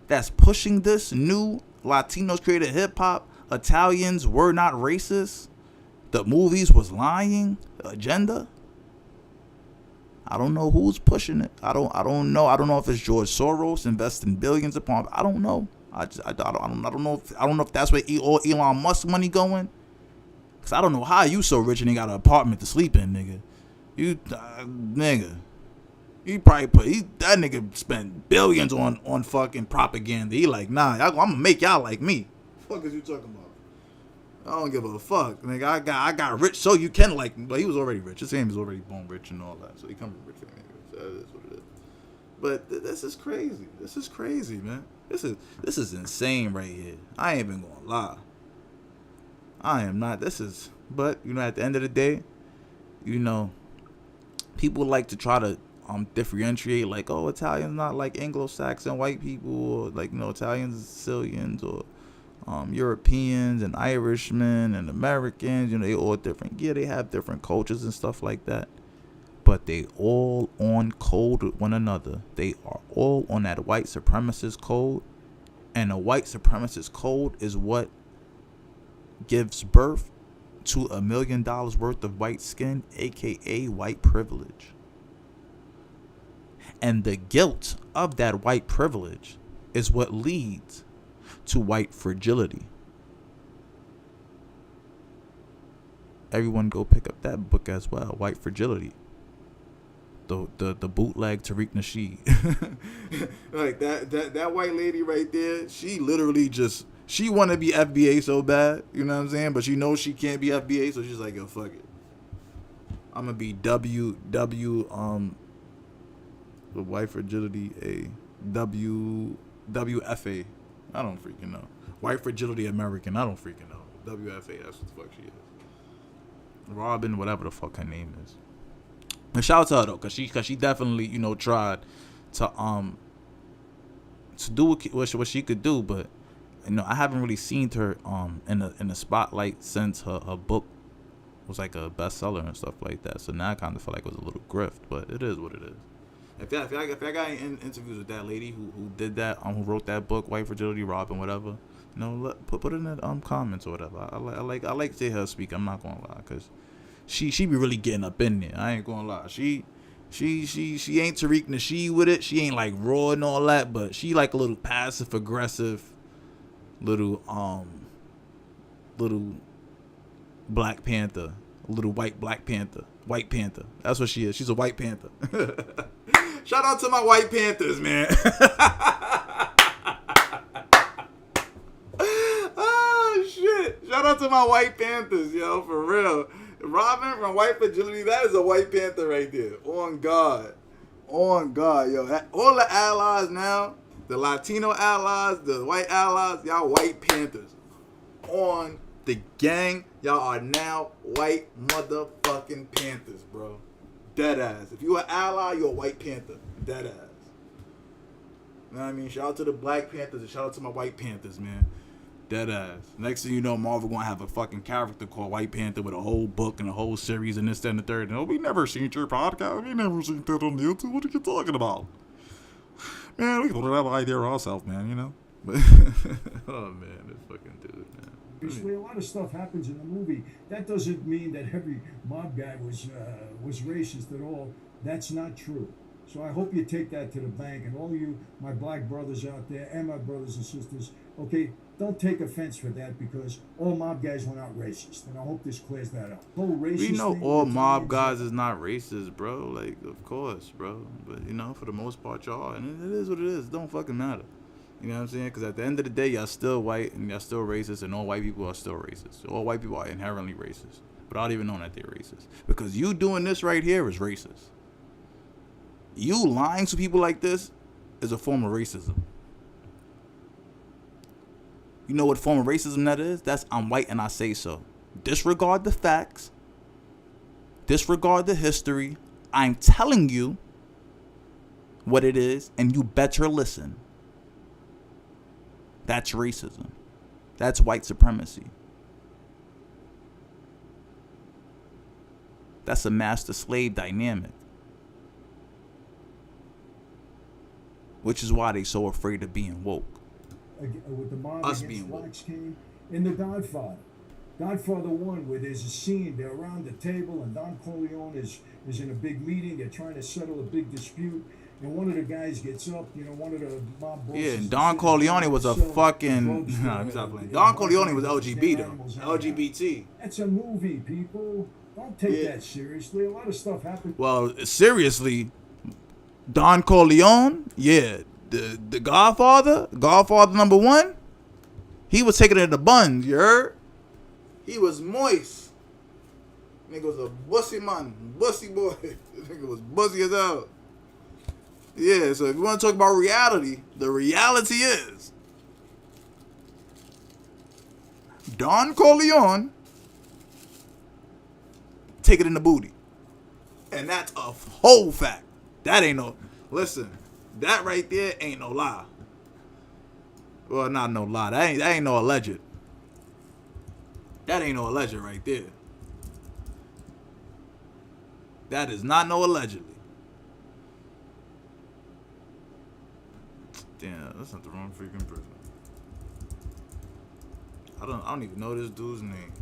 that's pushing this new Latinos created hip-hop, Italians were not racist, the movies was lying agenda. I don't know who's pushing it. I don't know. I don't know if it's George Soros investing billions upon. I don't know. I don't know if that's where all Elon Musk money going. Cause I don't know how you so rich and you got an apartment to sleep in, nigga. Nigga. He probably that nigga spent billions on fucking propaganda. He like, nah, I'm gonna make y'all like me. Fuck is you talking about? I don't give a fuck, nigga. I got rich so you can like me. But he was already rich. His name is already born rich and all that. So he comes from rich family. So that is what it is. But this is crazy. This is crazy, man. This is insane right here. I ain't even gonna lie. I am not. But you know, at the end of the day, you know, people like to try to differentiate, like, oh, Italians not like Anglo-Saxon white people, or like, you know, Italians, Sicilians, or Europeans and Irishmen and Americans, you know, they all different. Yeah, they have different cultures and stuff like that, but they all on code with one another. They are all on that white supremacist code, and the white supremacist code is what gives birth to $1 million worth of white skin, aka white privilege. And the guilt of that white privilege is what leads to white fragility. Everyone go pick up that book as well, White Fragility. The bootleg Tariq Nasheed. Like that white lady right there, she literally just, she want to be FBA so bad, you know what I'm saying? But she knows she can't be FBA, so she's like, yo, fuck it. I'm gonna be the White Fragility WFA. I don't freaking know. White Fragility American. I don't freaking know. WFA. That's what the fuck she is. Robin, whatever the fuck her name is. And shout out to her though, cause she definitely, you know, tried to do what she could do, but you know, I haven't really seen her in the spotlight since her book was like a bestseller and stuff like that. So now I kind of feel like it was a little grift, but it is what it is. If I got any interviews with that lady who did that, who wrote that book, White Fragility, Robin, whatever, you know, put it in the comments or whatever. I like to hear her speak. I'm not gonna lie, cause she be really getting up in there. I ain't gonna lie. She ain't Tariq Nasheed with it. She ain't like raw and all that, but she like a little passive aggressive, little Black Panther, a little white Black Panther, White Panther. That's what she is. She's a White Panther. Shout out to my White Panthers, man. Oh, shit. Shout out to my White Panthers, yo, for real. Robin from White Fragility, that is a White Panther right there. On God. On God, yo. All the allies now, the Latino allies, the white allies, y'all White Panthers. On the gang, y'all are now White motherfucking Panthers, bro. Dead ass. If you an ally, you're a White Panther. Dead ass. You know what I mean? Shout out to the Black Panthers and shout out to my White Panthers, man. Dead ass. Next thing you know, Marvel gonna have a fucking character called White Panther with a whole book and a whole series and this, that, and the third. And, oh, we never seen your podcast. We never seen that on YouTube. What are you talking about? Man, we can put that idea ourselves, man, you know? But oh, man, this fucking dude, man. Obviously, a lot of stuff happens in the movie. That doesn't mean that every mob guy was racist at all. That's not true. So I hope you take that to the bank. And all you, my black brothers out there, and my brothers and sisters, okay, don't take offense for that, because all mob guys were not racist. And I hope this clears that up. We know all mob guys is not racist, bro. Like, of course, bro. But, you know, for the most part, y'all. And it is what it is. It don't fucking matter. You know what I'm saying? Because at the end of the day, y'all still white and y'all still racist, and all white people are still racist. All white people are inherently racist without even knowing that they're racist. Because you doing this right here is racist. You lying to people like this is a form of racism. You know what form of racism that is? That's I'm white and I say so. Disregard the facts. Disregard the history. I'm telling you what it is, and you better listen. That's racism. That's white supremacy. That's a master-slave dynamic. Which is why they so afraid of being woke. With the mob Us against being woke. blacks came in The Godfather. Godfather 1, where there's a scene, they're around the table and Don Corleone is in a big meeting, they're trying to settle a big dispute, and one of the guys gets up, you know, one of the mob bosses. Yeah, and Don Corleone was a fucking... Nah, stop playing. Don Corleone was LGBT, though. LGBT. That's a movie, people. Don't take that seriously. A lot of stuff happened. Well, seriously, Don Corleone, the Godfather number 1, he was taking it in the buns, you heard? He was moist. Nigga was a bussy man, bussy boy. Nigga was bussy as hell. Yeah, so if you want to talk about reality, the reality is Don Corleone take it in the booty. And that's a whole fact. That ain't no... Listen, that right there ain't no lie. Well, not no lie. That ain't no alleged. That ain't no alleged right there. That is not no allegedly. Damn, that's not the wrong freaking person. I don't even know this dude's name.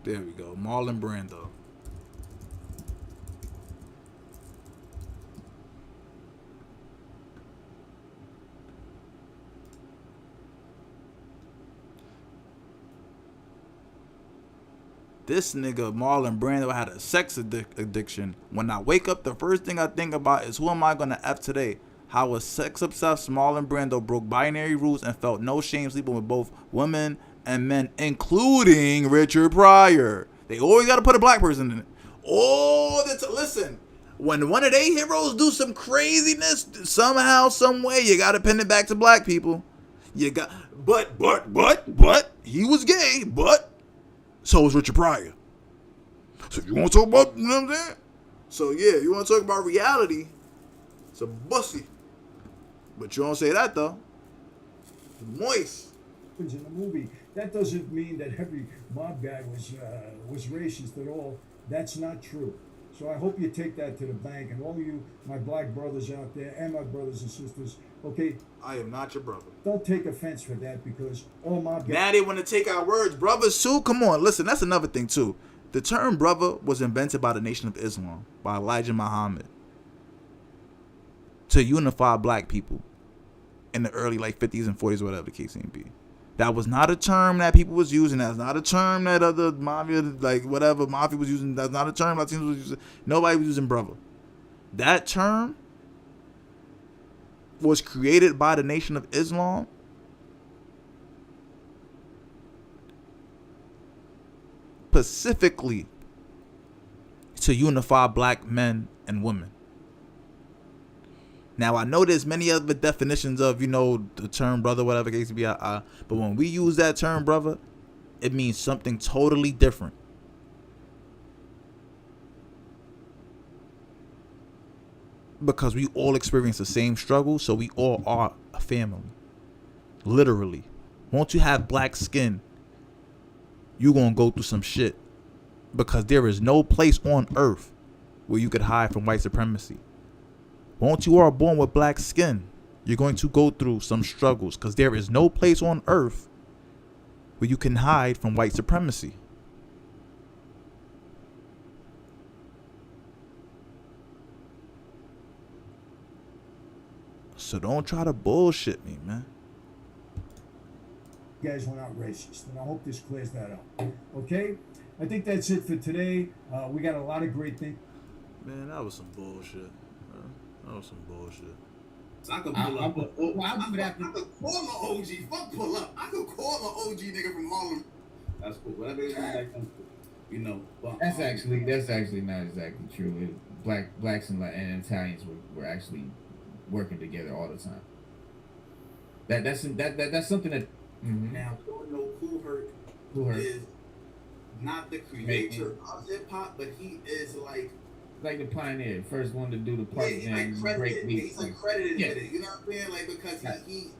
There we go. Marlon Brando. This nigga Marlon Brando had a sex addiction. When I wake up, the first thing I think about is who am I gonna F today? How a sex-obsessed Marlon Brando broke binary rules and felt no shame sleeping with both women and men, including Richard Pryor. They always gotta put a black person in it. Oh, listen. When one of their heroes do some craziness, somehow, some way, you gotta pin it back to black people. You got, but he was gay, but so was Richard Pryor. So you want to talk about, you know what I'm saying? So yeah, you want to talk about reality? It's a bussy. But you don't say that though. It's moist. In the movie, that doesn't mean that every mob guy was racist at all. That's not true. So I hope you take that to the bank, and all of you, my black brothers out there, and my brothers and sisters. Okay, I am not your brother. Don't take offense for that, because all mob guys. Now they want to take our words, brothers too. Come on, listen. That's another thing too. The term brother was invented by the Nation of Islam, by Elijah Muhammad, to unify black people in the early 50s and 40s, whatever the case may be. That was not a term that people was using. That's not a term that other Mafia, whatever Mafia was using. That's not a term Latinos was using. Nobody was using brother. That term was created by the Nation of Islam specifically to unify black men and women. Now, I know there's many other definitions of, the term brother, whatever case be, but when we use that term brother, it means something totally different. Because we all experience the same struggle, so we all are a family. Literally. Once you have black skin, you're going to go through some shit. Because there is no place on earth where you could hide from white supremacy. Once you are born with black skin, you're going to go through some struggles, because there is no place on earth where you can hide from white supremacy. So don't try to bullshit me, man. You guys were not racist, and I hope this clears that up. Okay? I think that's it for today. We got a lot of great things. Man, that was some bullshit. That was some bullshit. So I could pull up. I could call my OG. Fuck pull up. I could call my OG nigga from Harlem. That's cool. Whatever it is, like, but, that's actually not exactly true. Blacks and Italians were actually working together all the time. That's something that. Mm-hmm. Now, no Cool Herc is not the creator of hip hop, but he is like the pioneer, first one to do the part and break beats. He's credited with it. You know what I'm saying? Like, because he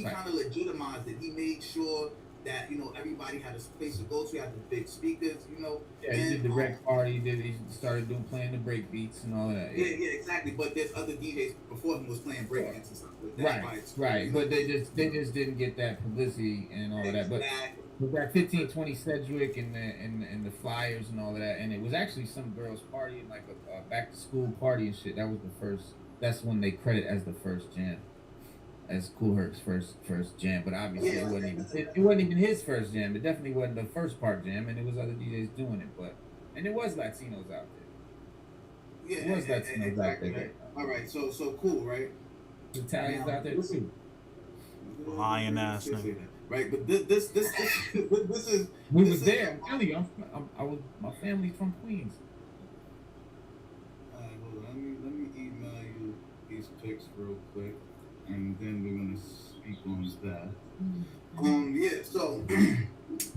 kind of legitimized it. He made sure that, you know, everybody had a place to go to, had the big speakers, you know. Yeah, he did the rec party. He started playing the break beats and all that. Yeah, exactly. But there's other DJs before him was playing break beats and stuff like that. Right. But they just didn't get that publicity and all of that. But with that 1520 Sedgwick and the flyers and all of that, and it was actually some girls' party, like a back to school party and shit. That was the first. That's when they credit as the first jam, as Kool Herc's first jam. But obviously it wasn't even his first jam. It definitely wasn't the first part jam, and it was other DJs doing it. And it was Latinos out there. Yeah, it was Latinos exactly, out there. Right? All right, so cool, right? Italians out there too. Lying ass nigga. Right, but this is. We was there. I'm telling you, my family's from Queens. All right, hold on. Let me email you these pics real quick, and then we're gonna speak on that. Yeah. So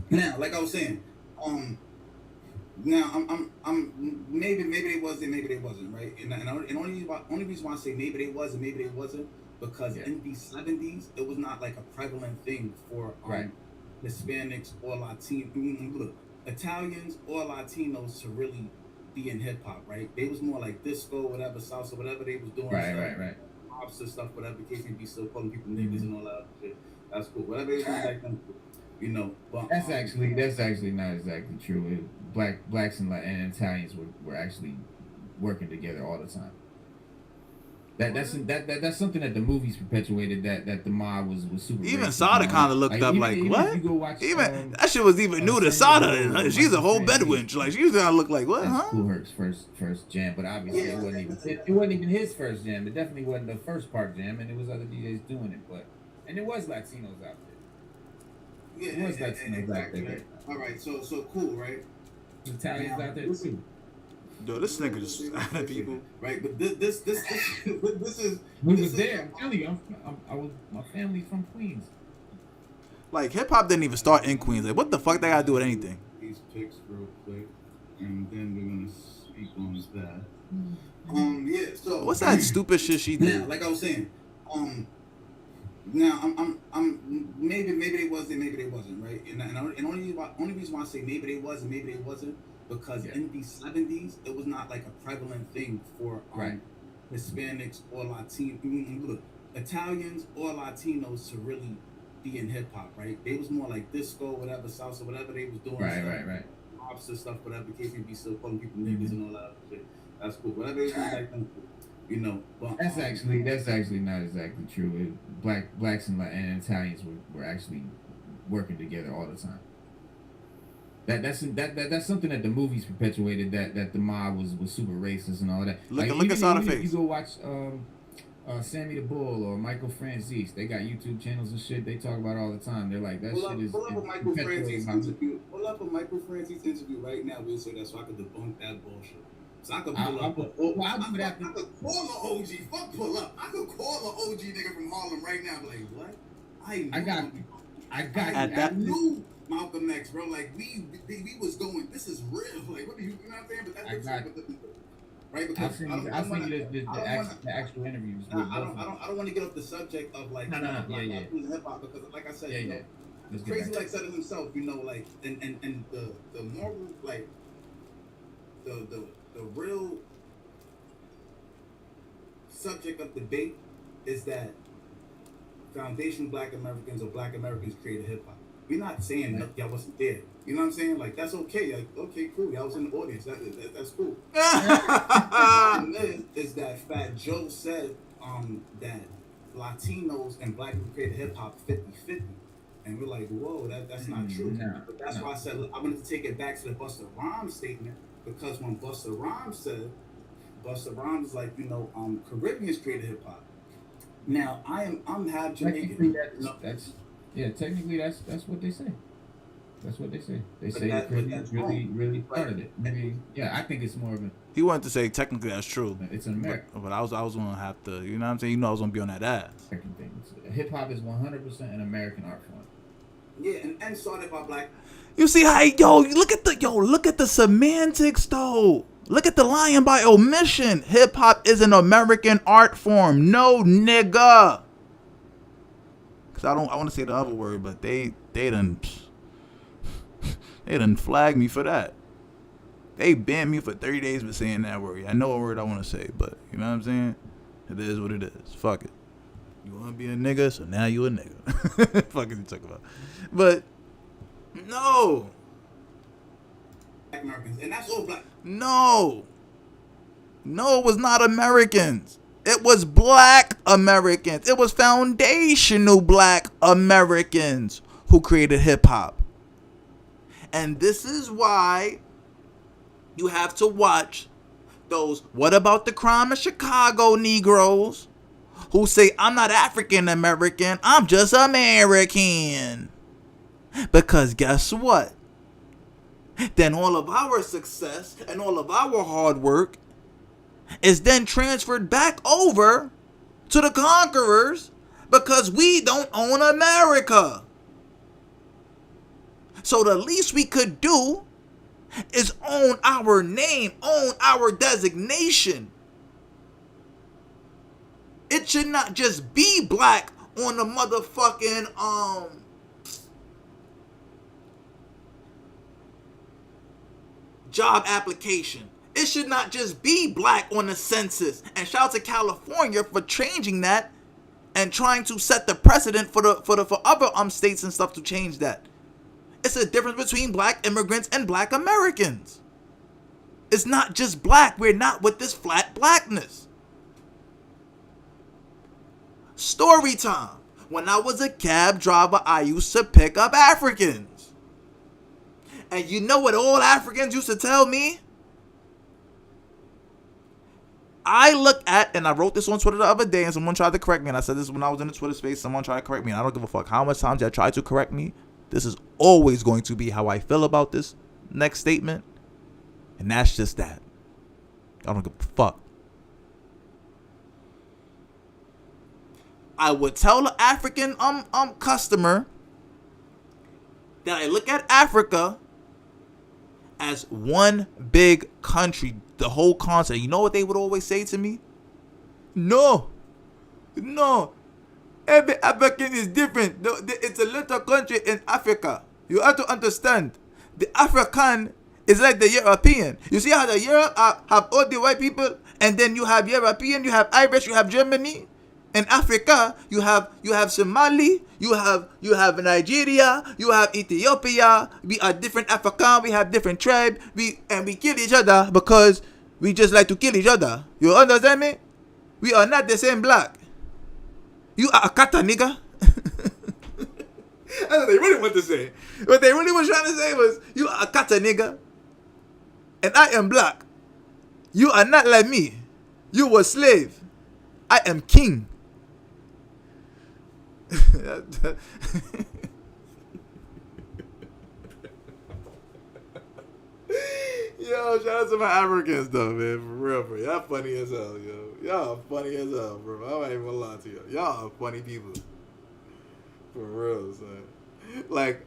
now, like I was saying, now I'm maybe they was and maybe they wasn't, right? And only reason why I say maybe they was and maybe they wasn't. Because in the 70s, it was not like a prevalent thing for Hispanics or Italians or Latinos to really be in hip hop, right? They was more like disco, whatever, salsa, whatever they was doing. Right. Lobster stuff, whatever the case may be, still calling people niggas and all that shit. That's cool. Whatever it is like them, you know. But that's actually not exactly true. Blacks and Italians were actually working together all the time. That's something that the movies perpetuated, that the mob was super. Even racist. Sada kind of looked up like what? You go watch, even that shit was even new to Sada. She's a whole bedwench. Like she was gonna look like what? That's Kool Herc's first jam, but obviously it wasn't even his first jam. It definitely wasn't the first part jam, and it was other DJs doing it. And it was Latinos out there. Yeah, it was Latinos out there. Right. All right, so cool, right? Italians out there too. Yo, this nigga just out of people. Right, but this is. We was there. I'm telling you, my family's from Queens. Like hip hop didn't even start in Queens. Like what the fuck they gotta do with anything? These pics real quick, and then we're gonna speak on that. Yeah. So what's that stupid shit she did? Now, like I was saying, now I'm maybe they was and maybe they wasn't, right? And only reason why I say maybe they was and maybe they wasn't. Because in the 70s, it was not like a prevalent thing for Hispanics or Italians or Latinos to really be in hip hop, right? They was more like disco, whatever, salsa, whatever they was doing. Right. Lobster stuff, whatever the case may be, still calling people niggas and all that shit. That's cool. Whatever it is like them, you know. But that's actually not exactly true. Blacks and Italians were actually working together all the time. That's something that the movies perpetuated, that the mob was super racist and all that. Look us on the face. You go watch Sammy the Bull or Michael Francese. They got YouTube channels and shit. They talk about it all the time. They're like that shit is. Pull up a Michael Francese interview. Pull up a Michael Francese interview right now. We'll say that so I could debunk that bullshit. So I could pull up. I could call an OG. Fuck pull up. I could call an OG nigga from Harlem right now. Like what? I knew Malcolm X, bro. Like we was going. This is real. Like what do you know what I'm saying? But that's right. Because I'll send you the actual interviews. I don't want to get off the subject of like hip hop because like I said, Crazy like said it himself. You know, like and the moral like the real subject of debate is that foundation Black Americans or Black Americans created hip hop. We're not saying that y'all wasn't there. You know what I'm saying? Like that's okay. Like okay, cool. Y'all was in the audience. That's cool. is that Fat Joe said that Latinos and Black people created hip hop 50-50. And we're like, whoa, that's not true. But that's why I said I wanted to take it back to the Busta Rhymes statement, because when Busta Rhymes said, Busta Rhymes is like, you know, Caribbeans created hip hop. Now I'm half Jamaican. Technically that's what they say. That's what they say. They say the Caribbeans really started it. Maybe I think it's more of a. He wanted to say technically that's true. It's an American. But I was gonna have to, you know what I'm saying? You know I was gonna be on that ass. Second thing, hip hop is 100% an American art form. Yeah, and started by Black. You see how look at the semantics though. Look at the lying by omission. Hip hop is an American art form. No nigga. I want to say the other word, but they done flagged me for that. They banned me for 30 days for saying that word. I know a word I want to say, but you know what I'm saying? It is what it is. Fuck it. You want to be a nigga, so now you a nigga. Fuck is you talking about? But no. Black Americans, and that's all black. No, it was not Americans. It was black Americans. It was foundational black Americans who created hip hop. And this is why you have to watch those "What About the Crime in Chicago" Negroes who say, I'm not African American, I'm just American. Because guess what? Then all of our success and all of our hard work is then transferred back over to the conquerors because we don't own America. So the least we could do is own our name, own our designation. It should not just be black on the motherfucking job application. It should not just be black on the census. And shout out to California for changing that and trying to set the precedent for other states and stuff to change that. It's a difference between black immigrants and black Americans. It's not just black. We're not with this flat blackness. Story time. When I was a cab driver, I used to pick up Africans. And you know what all Africans used to tell me? I look at, and I wrote this on Twitter the other day, and someone tried to correct me, and I said this when I was in the Twitter space, someone tried to correct me, and I don't give a fuck how much times I try to correct me. This is always going to be how I feel about this next statement, and that's just that. I don't give a fuck. I would tell the African customer that I look at Africa as one big country, the whole continent. You know what they would always say to me? No, every African is different. It's a little country in Africa. You have to understand, the African is like the European. You see how the Europe have all the white people, and then you have European, you have Irish, you have Germany. In Africa, you have Somali, you have Nigeria, you have Ethiopia. We are different African. We have different tribes. We kill each other because we just like to kill each other. You understand me? We are not the same black. You are a kata, nigga. That's what they really want to say. What they really was trying to say was, you are a kata, nigga, and I am black. You are not like me. You were slave. I am king. Yo, shout out to my Africans though, man. For real. Y'all funny as hell, yo. Y'all funny as hell, bro. I'm not even gonna lie to you. Y'all are funny people. For real, son. Like,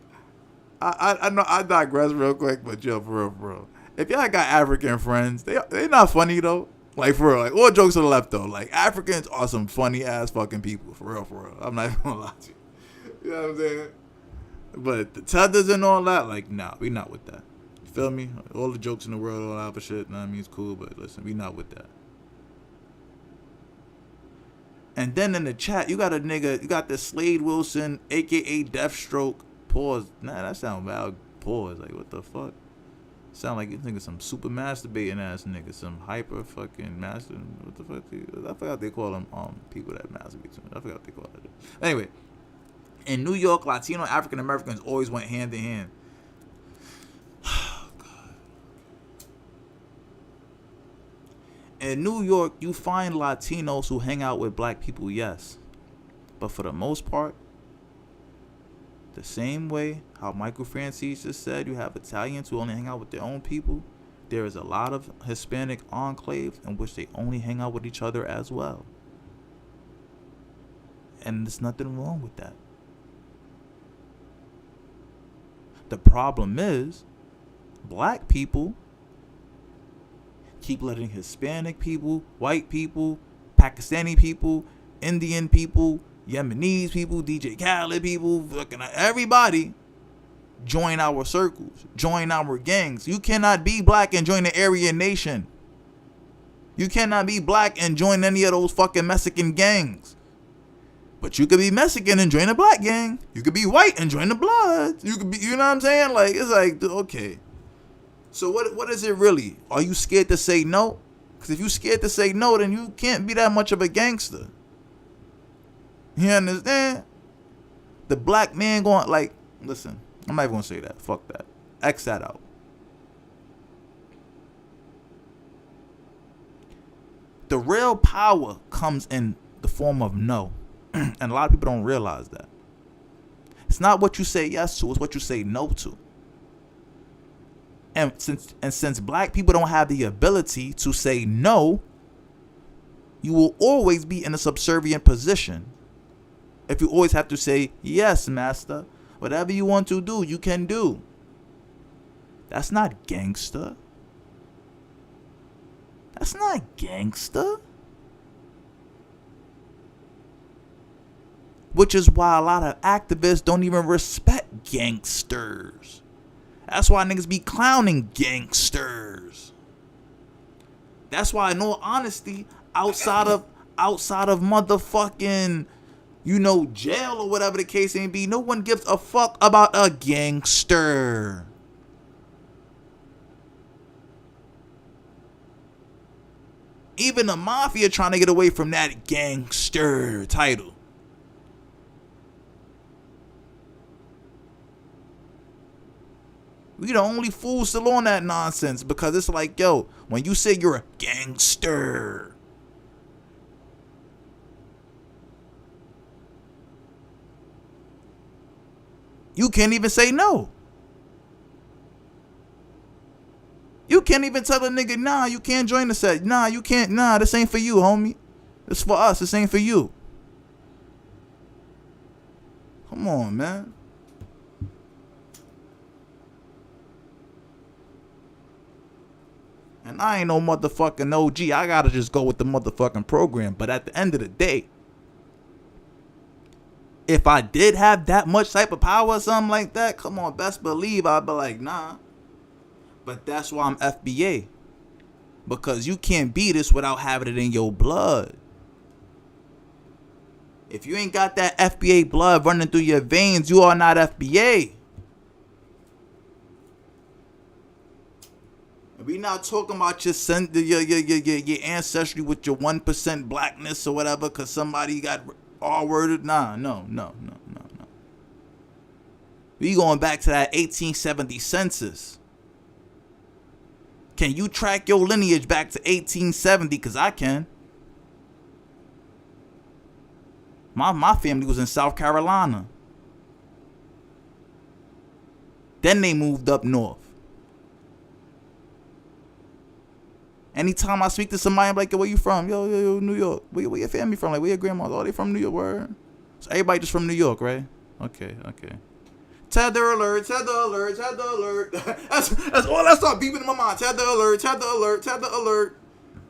I know I digress real quick, but yo, for real, bro. If y'all got African friends, they not funny though. Like, for real, like, all jokes to the left though. Like, Africans are some funny ass fucking people. For real. I'm not even gonna lie to you. You know what I'm saying? But the tethers and all that, like, nah, we not with that. You feel me? All the jokes in the world, all that other shit, I mean, it's cool, but listen, we not with that. And then in the chat, you got a nigga, you got the Slade Wilson, aka Deathstroke. Pause. Nah, that sound bad. Pause. Like, what the fuck? Sound like you think of some super masturbating ass nigga, some hyper fucking master. What the fuck? I forgot they call them people that masturbate. I forgot what they call it. Anyway, in New York, Latino African Americans always went hand in hand. Oh, God. In New York, you find Latinos who hang out with black people, yes, but for the most part, the same way how Michael Francese just said, you have Italians who only hang out with their own people. There is a lot of Hispanic enclaves in which they only hang out with each other as well. And there's nothing wrong with that. The problem is, black people keep letting Hispanic people, white people, Pakistani people, Indian people, Yemenese people, DJ Khaled people, fucking everybody join our circles, join our gangs. You cannot be black and join the Aryan Nation. You cannot be black and join any of those fucking Mexican gangs. But you could be Mexican and join a black gang. You could be white and join the Bloods. You could be, you know what I'm saying? Like, it's like, okay. So what is it really? Are you scared to say no? Because if you're scared to say no, then you can't be that much of a gangster. You understand? The black man going, like, listen, I'm not even going to say that. Fuck that. X that out. The real power comes in the form of no. And a lot of people don't realize that. It's not what you say yes to, it's what you say no to. And since black people don't have the ability to say no, you will always be in a subservient position. If you always have to say, yes, master, whatever you want to do, you can do. That's not gangster. That's not gangster. Which is why a lot of activists don't even respect gangsters. That's why niggas be clowning gangsters. That's why, in all honesty, outside of motherfucking, you know, jail or whatever the case may be, no one gives a fuck about a gangster. Even the Mafia trying to get away from that gangster title. We the only fools still on that nonsense because it's like, yo, when you say you're a gangster, you can't even say no. You can't even tell a nigga, nah, you can't join the set. Nah, you can't. Nah, this ain't for you, homie. This for us. This ain't for you. Come on, man. And I ain't no motherfucking OG. I gotta just go with the motherfucking program. But at the end of the day, if I did have that much type of power or something like that, come on, best believe I'd be like, nah. But that's why I'm FBA. Because you can't be this without having it in your blood. If you ain't got that FBA blood running through your veins, you are not FBA. We not talking about your ancestry with your 1% blackness or whatever because somebody got R-worded. Nah, no. We going back to that 1870 census. Can you track your lineage back to 1870? Because I can. My family was in South Carolina. Then they moved up north. Anytime I speak to somebody, I'm like, yo, where you from? Yo, New York. Where your family from? Like, where your grandma? Oh, they from New York. Word. So everybody just from New York, right? Okay. Tether alert. That's all that start beeping in my mind. Tether alert.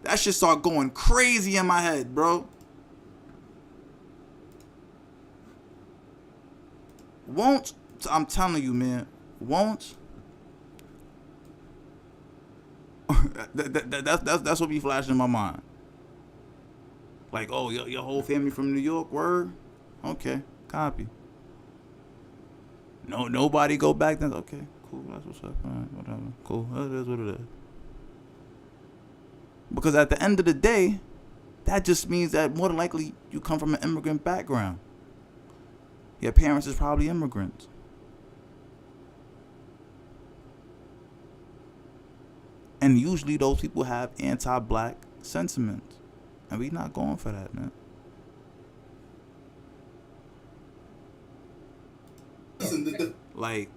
That shit start going crazy in my head, bro. I'm telling you, man, that's what be flashing in my mind. Like, oh, your whole family from New York, word? Okay, copy. No, nobody go back then. Okay, cool, that's what's up. All right, whatever, cool. That is what it is. Because at the end of the day, that just means that more than likely you come from an immigrant background. Your parents is probably immigrants. And usually those people have anti-black sentiments. And we not going for that, man. Like,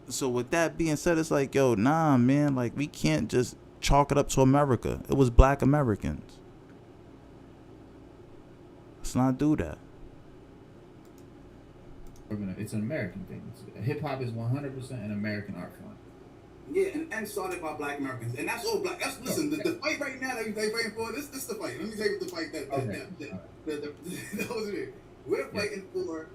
so with that being said, it's like, yo, nah, man, like, we can't just chalk it up to America. It was black Americans. Let's not do that. It's an American thing. Hip hop is 100% an American art form. Yeah, and started by black Americans, and that's all black. Listen, the fight right now that they fighting for, this the fight. Let me tell you the fight that was it. We're fighting for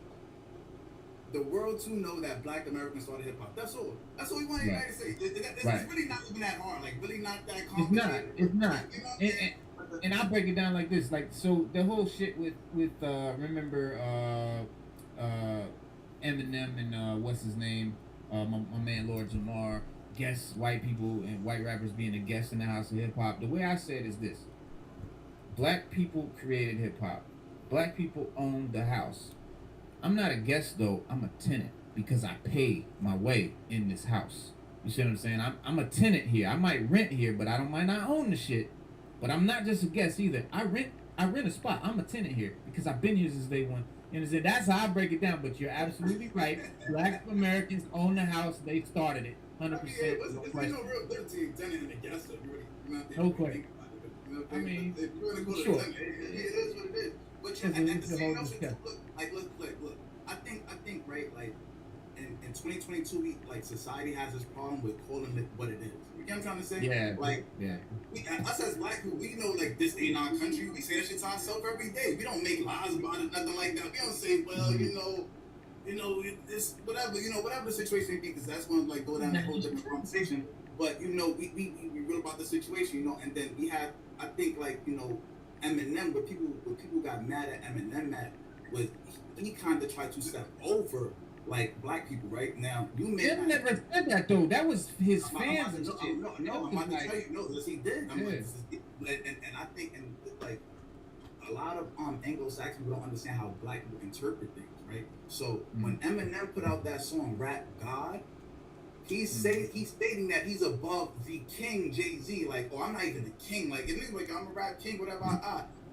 the world to know that Black Americans started hip hop. That's all. That's all we want everybody to say. It's really not even that hard. Like really not that complicated. It's not. You know what I'm saying? And I'll break it down like this. Like, so the whole shit with remember Eminem and what's his name, my man Lord Jamar, guests, white people and white rappers being a guest in the house of hip hop. The way I say it is this: Black people created hip hop. Black people own the house. I'm not a guest though. I'm a tenant because I pay my way in this house. You see what I'm saying? I'm a tenant here. I might rent here, but I might not own the shit. But I'm not just a guest either. I rent a spot. I'm a tenant here because I've been here since day one. You understand? That's how I break it down. But you're absolutely right. Black Americans own the house. They started it. 100%. No real difference tenant and a guest. No question. I mean, if you're gonna go to sure. tenant, it is what it is. But at the same time, look. I think, right, like in 2022, like society has this problem with calling it what it is. You get what I'm trying to say? Yeah. Like, us as Black people, we know like this ain't our country. We say that shit to ourselves every day. We don't make lies about it, nothing like that. We don't say, well, it's whatever, whatever the situation may be, because that's going to like go down a whole different conversation. But we real about the situation, and then we had, I think, like, Eminem, what people got mad at Eminem at was he kind of tried to step over like Black people. Right now, you may Eminem never said that though. That was his fans and shit. No, I'm about to tell you, no, yes, he did. I'm like, and I think, and like a lot of Anglo-Saxon people don't understand how Black people interpret things, right? So when Eminem put out that song "Rap God," he's stating that he's above the king Jay-Z. Like, I'm not even the king. Like, it means like I'm a rap king, whatever.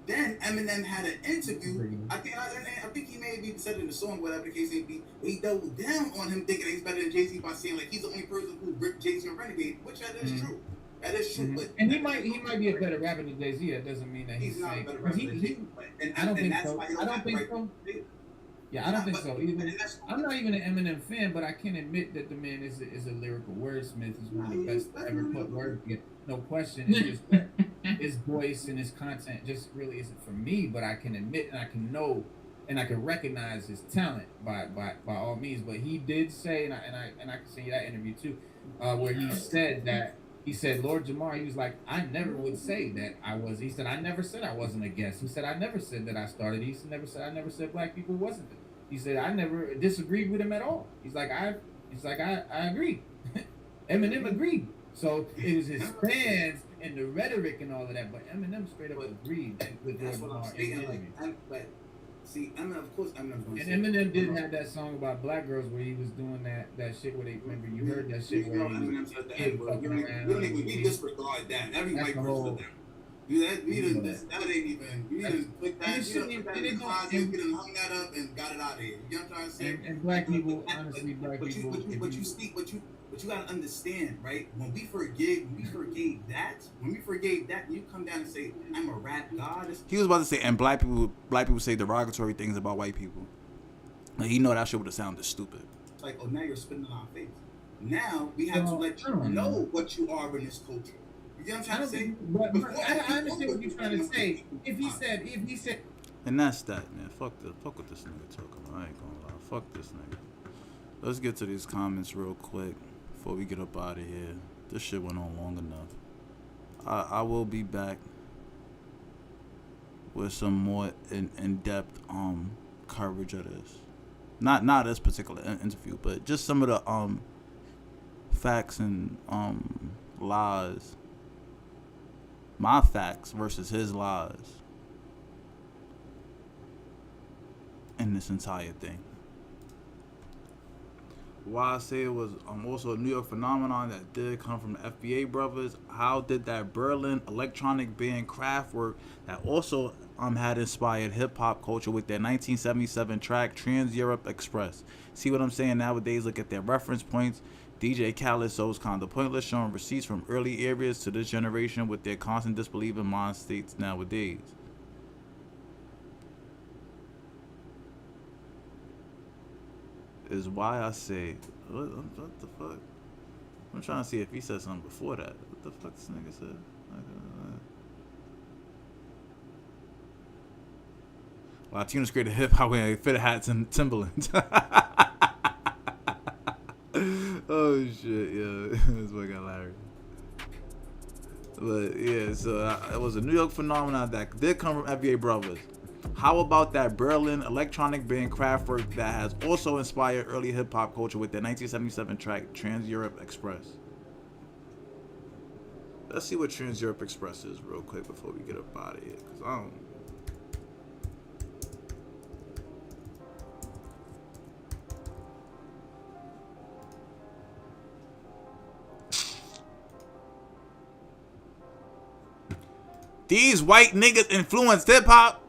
Then Eminem had an interview. I think he may have even said it in the song, whatever the case may be. He doubled down on him thinking he's better than Jay-Z by saying like he's the only person who ripped Jay-Z and Renegade, which that is true. That is true. But and he might be a better rapper than Jay-Z. That doesn't mean that he's not a better rapper than Jay-Z. I don't think so. Yeah, I don't think so. I'm not even an Eminem fan, but I can admit that the man is a lyrical wordsmith. He's one of the best to ever put words together. No question. It's just that his voice and his content just really isn't for me. But I can admit and I can know and I can recognize his talent by all means. But he did say, and I can send you that interview too, where he said Lord Jamar, he was like, I never would say that I was. He said I never said I wasn't a guest. He said I never said that I started. He never said Black people wasn't. He said I never disagreed with him at all. He's like I agree. Eminem agreed. So it was his fans and the rhetoric and all of that, but Eminem straight up agreed with that's what I'm saying. But see, Eminem, of course, Eminem's going to say. And Eminem did have that song about Black girls where he was doing that shit where they remember you heard that shit where Eminem said the N-word. We disregard that. Every white person said that. That ain't even. You didn't put that. You didn't hung that up and got it out of here. You know what I'm trying to say? And Black people, honestly, Black people. But you gotta understand, right? When we forgave that, you come down and say, "I'm a rap god." He was about to say, and black people say derogatory things about white people. Like, he know that shit would have sounded stupid. It's like, oh, now you're spitting in our face. Now we have to let you know what you are in this culture. You know what I'm trying to say? But I understand what you're trying to say. If he said, and that's that, man. Fuck what this nigga talking about. I ain't gonna lie. Fuck this nigga. Let's get to these comments real quick before we get up out of here. This shit went on long enough. I will be back with some more in-depth coverage of this. Not this particular interview, but just some of the facts and lies. My facts versus his lies in this entire thing. Why I say it was also a New York phenomenon that did come from the FBA brothers. How did that Berlin electronic band Kraftwerk that also had inspired hip hop culture with their 1977 track Trans Europe Express? See what I'm saying? Nowadays, look at their reference points. DJ Khaled shows kind of pointless, showing receipts from early areas to this generation with their constant disbelief in mind states nowadays. Is why I say, what the fuck? I'm trying to see if he said something before that. What the fuck this nigga said? Latinos created hip hop wearing fitted hats and Timberlands. Oh shit, yeah, this one got hilarious. But yeah, so it was a New York phenomenon that did come from FBA brothers. How about that Berlin electronic band Kraftwerk that has also inspired early hip hop culture with their 1977 track Trans Europe Express? Let's see what Trans Europe Express is real quick before we get up out of here, cause I don't. These white niggas influenced hip hop.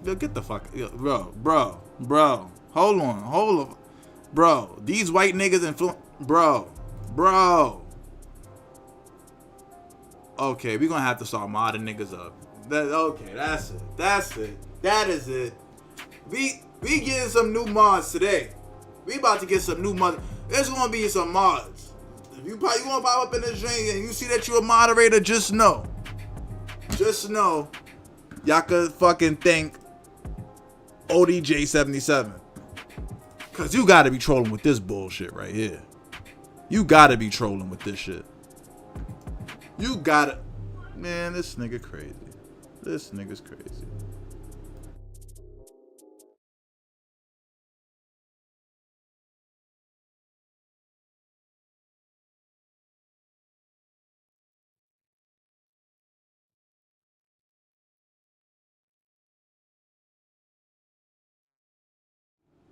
Yo, get the fuck, yo, bro. Hold on, bro. These white niggas influence, bro. Okay, we gonna have to start modding niggas up. Okay, that's it. That is it. We getting some new mods today. We about to get some new mods. There's gonna be some mods. If you gonna pop up in this drink and you see that you a moderator, just know, y'all could fucking thank ODJ77. Cause you gotta be trolling with this bullshit right here. You gotta be trolling with this shit. You gotta, man, this nigga crazy. This nigga's crazy.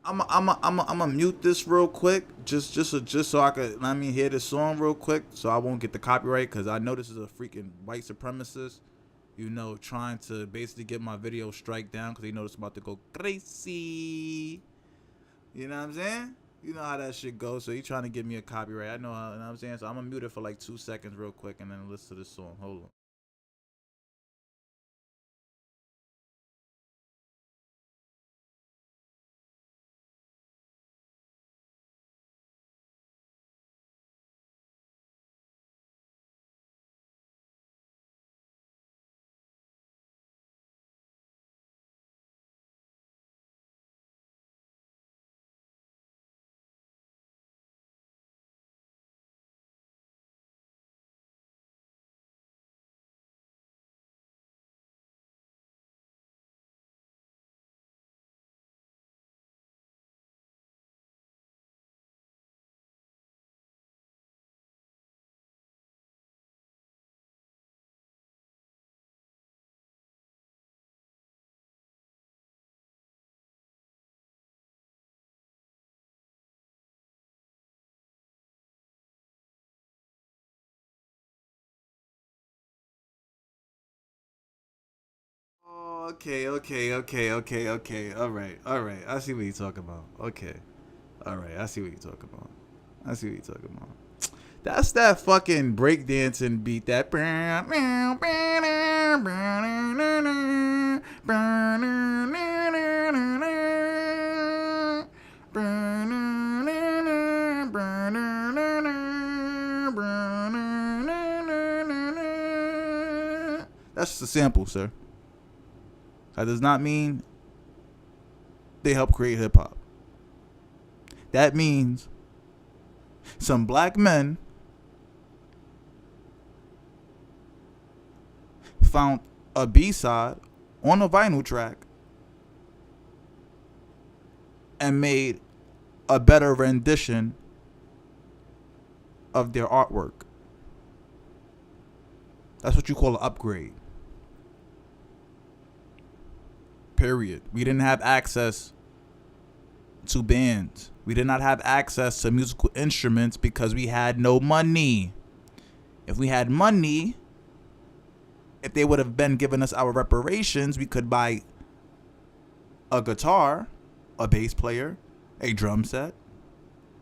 I'm mute this real quick, just so I could let me hear this song real quick, so I won't get the copyright, cause I know this is a freaking white supremacist, you know, trying to basically get my video strike down, cause they know it's about to go crazy. You know what I'm saying? You know how that shit goes. So he trying to give me a copyright. I know, you know what I'm saying. So I'm gonna mute it for like 2 seconds real quick, and then listen to this song. Hold on. Okay. All right. I see what you're talking about. Okay. All right. I see what you're talking about. That's that fucking breakdancing beat. That. That's just a sample, sir. That does not mean they help create hip hop. That means some black men found a B-side on a vinyl track and made a better rendition of their artwork. That's what you call an upgrade. Period. We didn't have access to bands. We did not have access to musical instruments because we had no money. If we had money, if they would have been giving us our reparations, we could buy a guitar, a bass player, a drum set,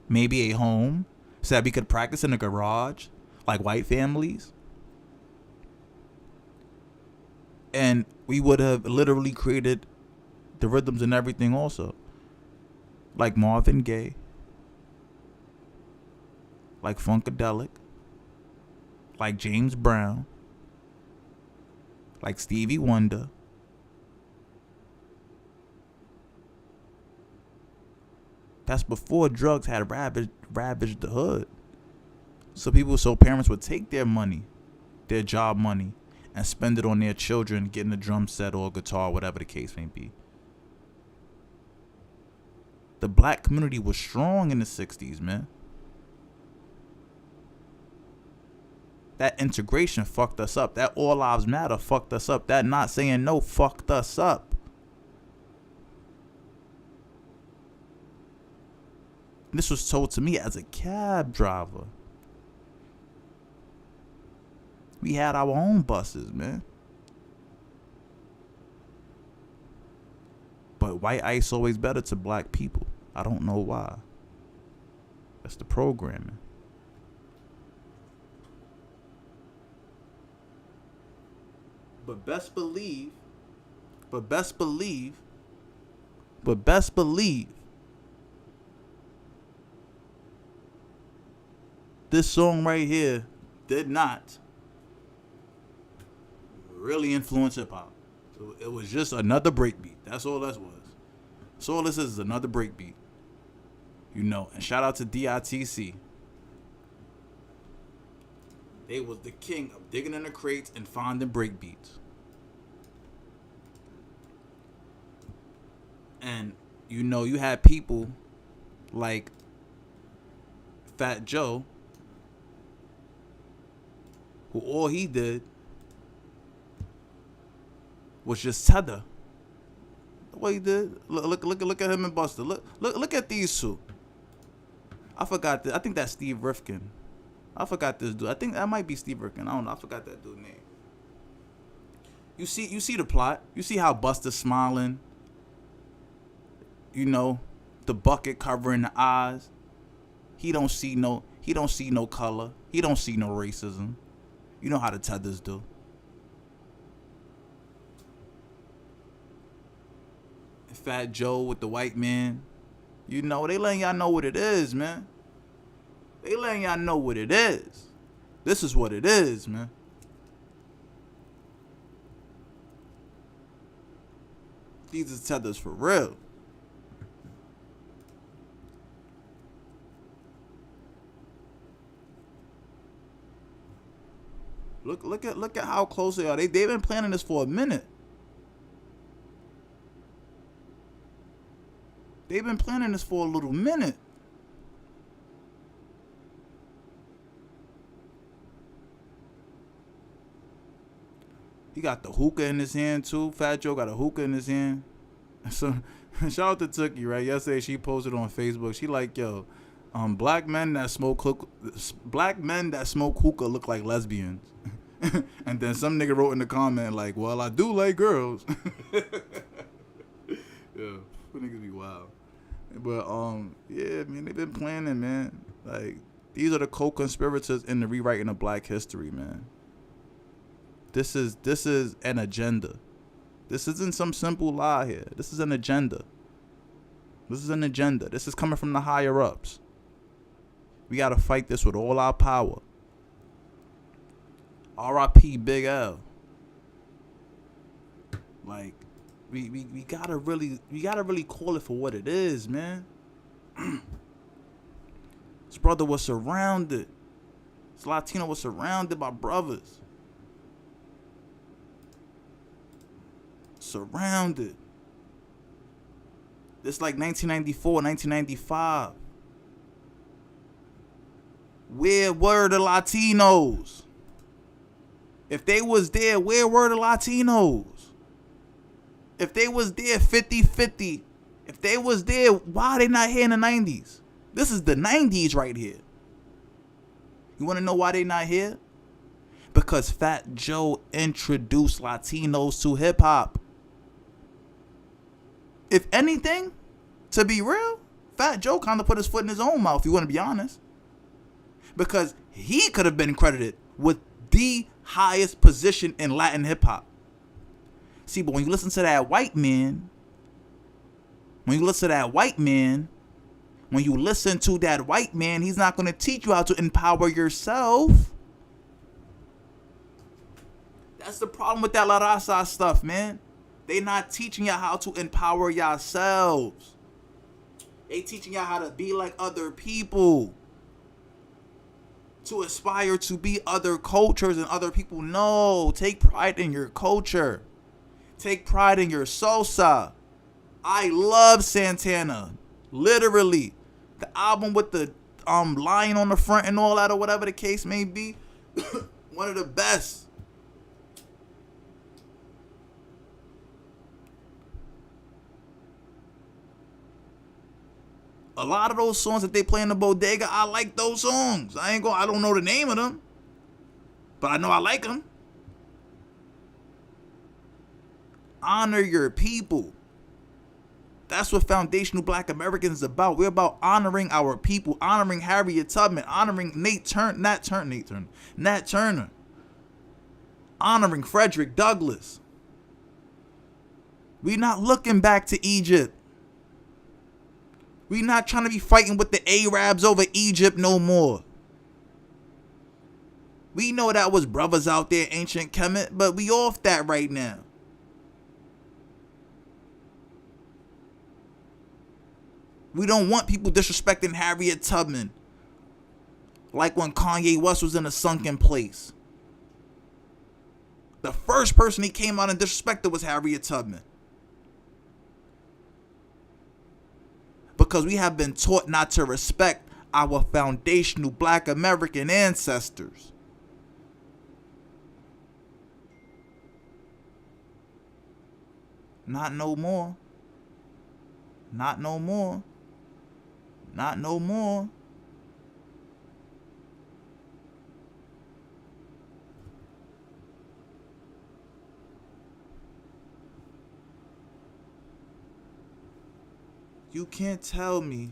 maybe a home, so that we could practice in a garage like white families. And we would have literally created the rhythms and everything also. Like Marvin Gaye. Like Funkadelic. Like James Brown. Like Stevie Wonder. That's before drugs had ravaged the hood. So parents would take their money, their job money, and spend it on their children, getting a drum set or a guitar, whatever the case may be. The black community was strong in the 60s, man. That integration fucked us up. That all lives matter fucked us up. That not saying no fucked us up. This was told to me as a cab driver. We had our own buses, man. But white ice always better to black people. I don't know why. That's the programming. But best believe, this song right here did not really influence hip hop. So it was just another breakbeat. That's all this was. So all this is another breakbeat. You know, and shout out to DITC. They was the king of digging in the crates and finding breakbeats. And you know, you had people like Fat Joe, who all he did was just tether. The way he did. Look at him and Buster. Look at these two. I forgot this. I think that's Steve Rifkin. I forgot this dude. I think that might be Steve Rifkin. I don't know. I forgot that dude's name. You see the plot. You see how Buster's smiling. You know, the bucket covering the eyes. He don't see no color. He don't see no racism. You know how the tethers do. Fat Joe with the white man. You know, they letting y'all know what it is, man. They letting y'all know what it is. This is what it is, man. These are tethers for real. Look at how close they are. They've been planning this for a minute. They've been planning this for a little minute. He got the hookah in his hand too. Fat Joe got a hookah in his hand. So shout out to Tookie, right? Yesterday she posted on Facebook. She like, yo, black men that smoke hookah look like lesbians. And then some nigga wrote in the comment like, well, I do like girls. Yeah, niggas be wild. But yeah, man, they've been planning, man. Like, these are the co-conspirators in the rewriting of Black history, man. This is an agenda. This isn't some simple lie here. This is an agenda. This is an agenda. This is coming from the higher ups. We gotta fight this with all our power. R.I.P. Big L. Like, we gotta really call it for what it is, man. This brother was surrounded. This Latino was surrounded by brothers. Surrounded. This like 1994, 1995. Where were the Latinos? If they was there, where were the Latinos? If they was there 50-50, if they was there, why are they not here in the 90s? This is the 90s right here. You want to know why they not here? Because Fat Joe introduced Latinos to hip-hop. If anything, to be real, Fat Joe kind of put his foot in his own mouth, if you want to be honest. Because he could have been credited with the highest position in Latin hip-hop. See, but when you listen to that white man, he's not going to teach you how to empower yourself. That's the problem with that La Raza stuff, man. They not teaching you how to empower yourselves. They teaching y'all how to be like other people. To aspire to be other cultures and other people. No, take pride in your culture. Take pride in your salsa. I love Santana. Literally. The album with the lion on the front and all that, or whatever the case may be. One of the best. A lot of those songs that they play in the bodega, I like those songs. I don't know the name of them, but I know I like them. Honor your people. That's what foundational Black Americans is about. We're about honoring our people, honoring Harriet Tubman, honoring Nat Turner, honoring Frederick Douglass. We're not looking back to Egypt. We're not trying to be fighting with the Arabs over Egypt no more. We know that was brothers out there, ancient Kemet, but we off that right now. We don't want people disrespecting Harriet Tubman. Like when Kanye West was in a sunken place. The first person he came out and disrespected was Harriet Tubman. Because we have been taught not to respect our foundational Black American ancestors. Not no more. Not no more. Not no more. You can't tell me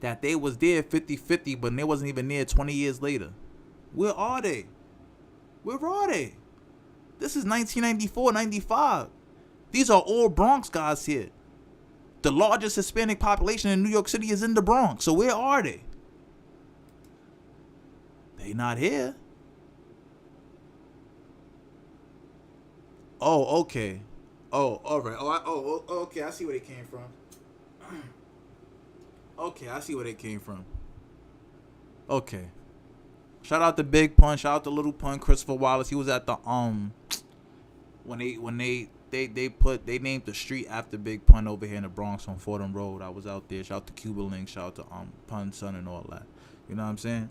that they was there 50-50, but they wasn't even there 20 years later. Where are they? Where are they? This is 1994, 95. These are all Bronx guys here. The largest Hispanic population in New York City is in the Bronx. So where are they? They not here. Oh, okay. Oh, all right. Okay. I see where they came from. Okay, I see where they came from. Okay. Shout out to Big Pun. Shout out to Little Pun. Christopher Wallace. He was at the when they named the street after Big Pun over here in the Bronx on Fordham Road. I was out there. Shout out to Cuba Link. Shout out to Pun's son and all that. You know what I'm saying?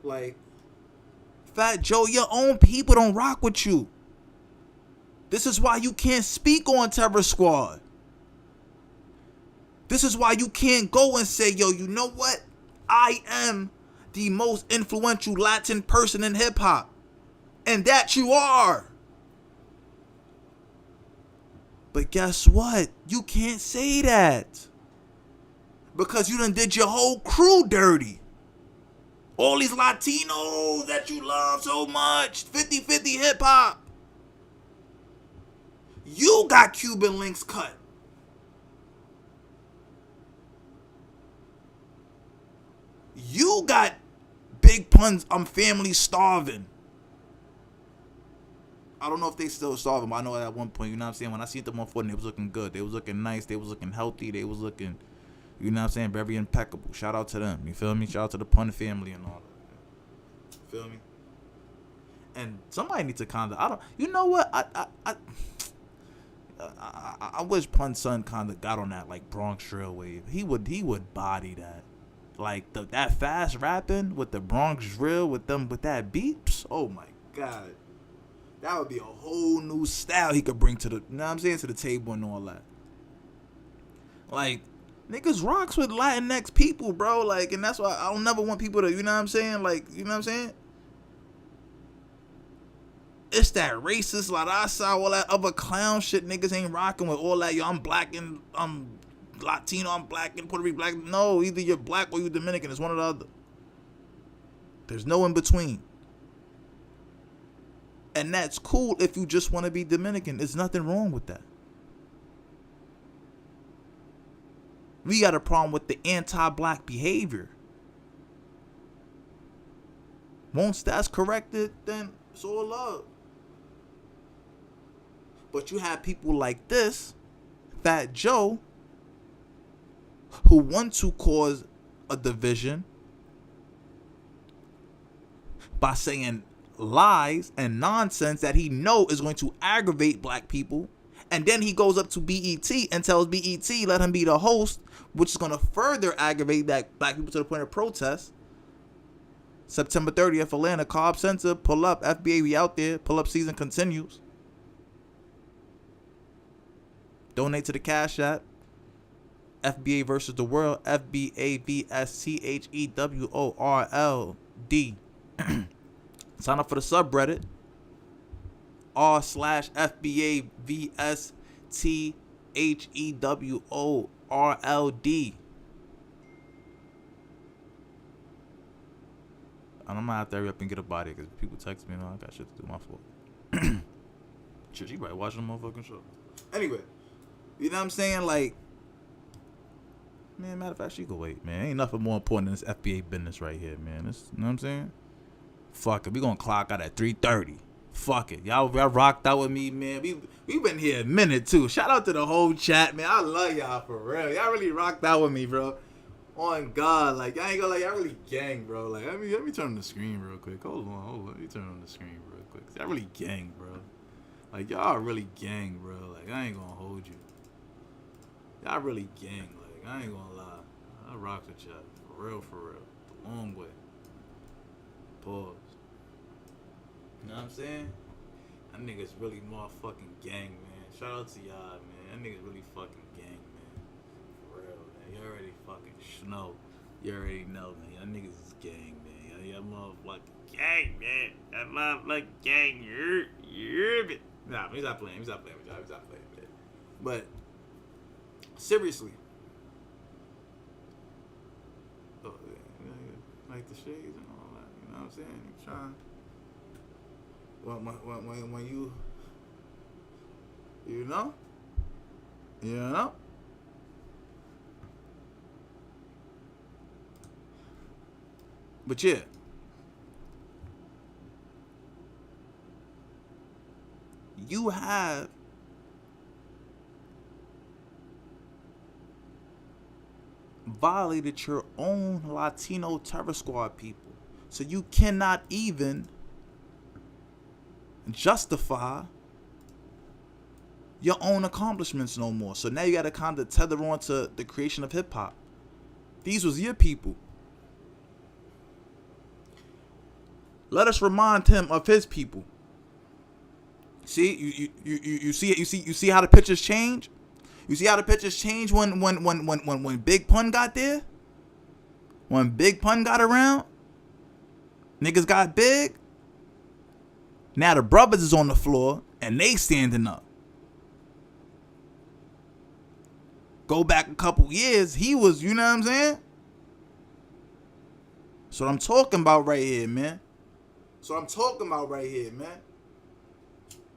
Like, Fat Joe, your own people don't rock with you. This is why you can't speak on Terror Squad. This is why you can't go and say, yo, you know what? I am the most influential Latin person in hip hop. And that you are. But guess what? You can't say that. Because you done did your whole crew dirty. All these Latinos that you love so much. 50-50 hip hop. You got Cuban links cut. You got Big Pun's family starving. I don't know if they still starving, but I know at one point, you know what I'm saying? When I seen them on Fortnite, they was looking good. They was looking nice. They was looking healthy. They was looking, you know what I'm saying, very impeccable. Shout out to them. You feel me? Shout out to the Pun family and all that. Feel me? And somebody needs to kind of, you know what? I wish Pun's son kind of got on that like Bronx drill wave. He would body that. Like that fast rapping with the Bronx drill with that beeps. Oh my God. That would be a whole new style he could bring to the, you know what I'm saying, to the table and all that. Like, niggas rocks with Latinx people, bro. Like, and that's why I don't never want people to, you know what I'm saying? Like, you know what I'm saying? It's that racist, like I saw all that other clown shit. Niggas ain't rocking with all that. Yo, I'm black and I'm Latino, I'm black and Puerto Rican black. No, either you're black or you're Dominican. It's one or the other. There's no in between. And that's cool if you just want to be Dominican. There's nothing wrong with that. We got a problem with the anti-black behavior. Once that's corrected, then it's all love. But you have people like this, Fat Joe, who want to cause a division by saying lies and nonsense that he know is going to aggravate black people. And then he goes up to BET and tells BET, let him be the host, which is going to further aggravate that black people to the point of protest. September 30th, Atlanta, Cobb Center, pull up. FBA, we out there. Pull up season continues. Donate to the Cash App. FBA versus the world. FBAvsTheWorld. Sign up for the subreddit. r/FBAvsTheWorld. I'm gonna have to hurry up and get a body because people text me and all. I got shit to do. My fault. Shit, she probably watching the motherfucking show. Anyway, you know what I'm saying? Like, man, matter of fact, she go wait, man. Ain't nothing more important than this FBA business right here, man. This, you know what I'm saying? Fuck it, we gonna clock out at 3:30. Fuck it, y'all rocked out with me, man. We been here a minute too. Shout out to the whole chat, man. I love y'all for real. Y'all really rocked out with me, bro. On God, like I ain't gonna like, y'all really gang, bro. Like let me turn on the screen real quick. Hold on. Let me turn on the screen real quick. Y'all really gang, bro. Like y'all really gang, bro. Like I ain't gonna hold you. Y'all really gang. Like I ain't gonna lie. I rock with y'all for real, the long way. Pause. You know what I'm saying? That niggas really motherfucking gang, man. Shout out to y'all, man. That niggas really fucking gang, man. For real, man. You already fucking know. You already know, man. Y'all niggas is gang, man. Y'all motherfucking gang, man. That motherfucking gang. You're nah, he's not playing with y'all. He's not playing, man. But seriously. Oh, yeah, like the shades and all that. You know what I'm saying? You trying. When you know? But yeah. You have violated your own Latino terror squad people. So you cannot even justify your own accomplishments no more. So now you got to kind of tether on to the creation of hip hop. These was your people. Let us remind him of his people. See, you see how the pictures change. You see how the pictures change when Big Pun got there. When Big Pun got around, niggas got big. Now the brothers is on the floor and they standing up. Go back a couple years, he was, you know what I'm saying? So I'm talking about right here, man.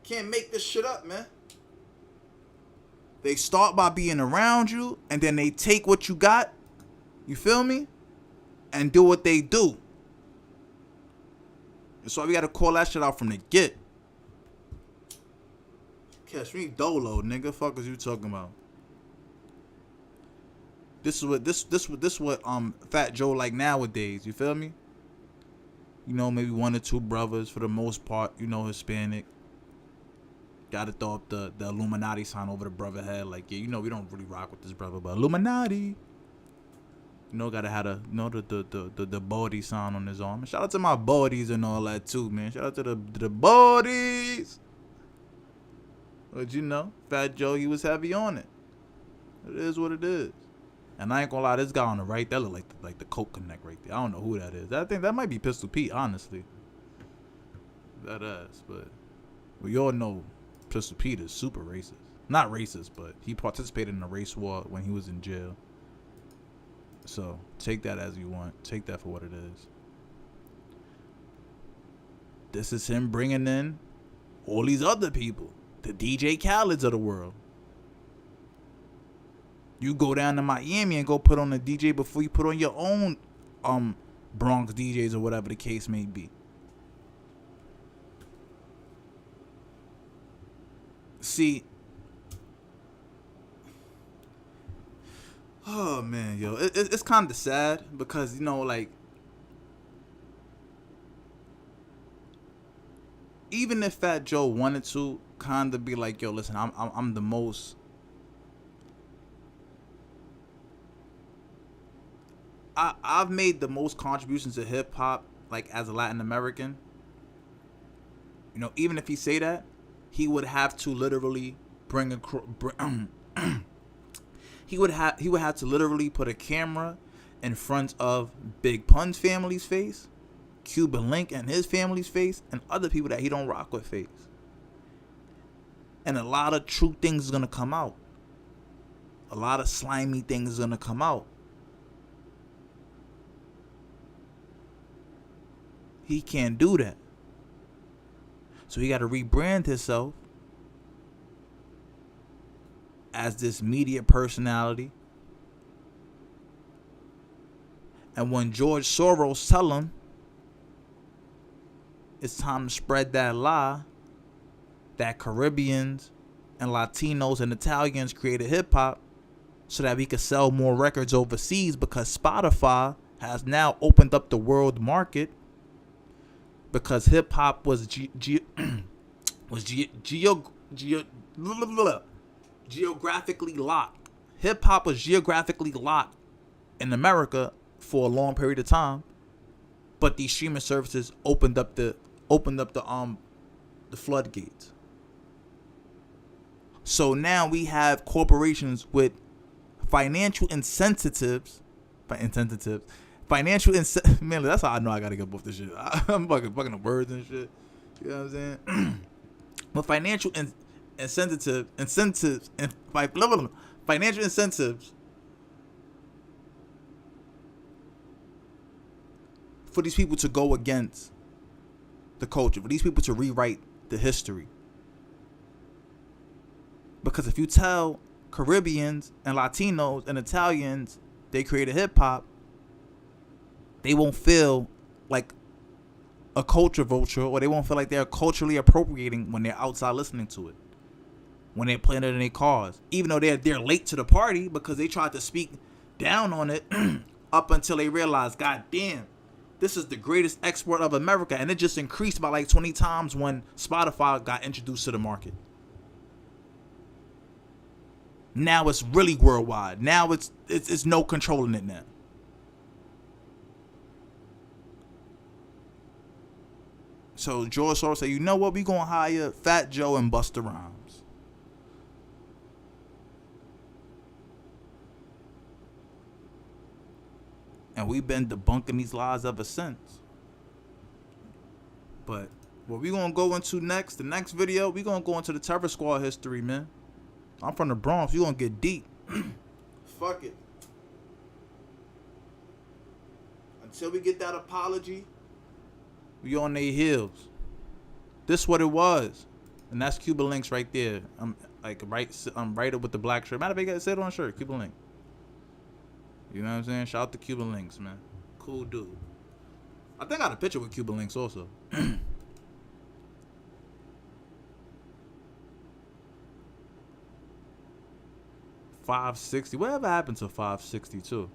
Can't make this shit up, man. They start by being around you and then they take what you got, you feel me? And do what they do. That's why we gotta call that shit out from the get. Catch me dolo, nigga. Fuck is you talking about? This is what Fat Joe like nowadays. You feel me? You know, maybe one or two brothers for the most part. You know, Hispanic. Gotta throw up the Illuminati sign over the brother head. Like, yeah, you know, we don't really rock with this brother, but Illuminati. You know, gotta have the body sign on his arm. And shout out to my bodies and all that too, man. Shout out to the bodies. But you know, Fat Joe, he was heavy on it. It is what it is. And I ain't gonna lie, this guy on the right, that look like the Coke Connect right there. I don't know who that is. I think that might be Pistol Pete, honestly. That ass, but we all know Pistol Pete is super racist. Not racist, but he participated in a race war when he was in jail. So take that as you want. Take that for what it is. This is him bringing in all these other people, the DJ Khaled's of the world. You go down to Miami and go put on a DJ before you put on your own Bronx DJs or whatever the case may be. See, oh man, yo, it's kind of sad because, you know, like, even if Fat Joe wanted to kind of be like, yo, listen, I'm the most, I've made the most contributions to hip hop, like, as a Latin American. You know, even if he say that, he would have to literally he would have to literally put a camera in front of Big Pun's family's face, Cuban Link and his family's face, and other people that he don't rock with face. And a lot of true things is gonna come out. A lot of slimy things is gonna come out. He can't do that. So he got to rebrand himself as this media personality. And when George Soros tell him it's time to spread that lie that Caribbeans and Latinos and Italians created hip hop so that we could sell more records overseas, because Spotify has now opened up the world market, because hip hop was geographically locked. Hip hop was geographically locked in America for a long period of time, but these streaming services opened up the floodgates. So now we have corporations with financial incentives. Man, that's how I know I gotta get off this shit. I'm fucking the words and shit. You know what I'm saying? But financial incentives for these people to go against the culture, for these people to rewrite the history. Because if you tell Caribbeans and Latinos and Italians they created hip hop, they won't feel like a culture vulture, or they won't feel like they're culturally appropriating when they're outside listening to it, when they're playing it in their cars, even though they're late to the party because they tried to speak down on it up until they realized, God damn, this is the greatest export of America, and it just increased by like 20 times when Spotify got introduced to the market. Now it's really worldwide. Now it's no controlling it now. So George Soros said, you know what? We gonna hire Fat Joe and Busta Rhymes. And we've been debunking these lies ever since. But what we gonna go into next, the next video, we gonna go into the Terror Squad history, man. I'm from the Bronx. We gonna get deep. Fuck it. Until we get that apology, we on their heels. This what it was. And that's Cuba Links right there. I'm right up with the black shirt. Matter of fact, say it on the shirt, Cuba Link. You know what I'm saying? Shout out to Cuba Links, man. Cool dude. I think I got a picture with Cuba Links also. 560. Whatever happened to 562?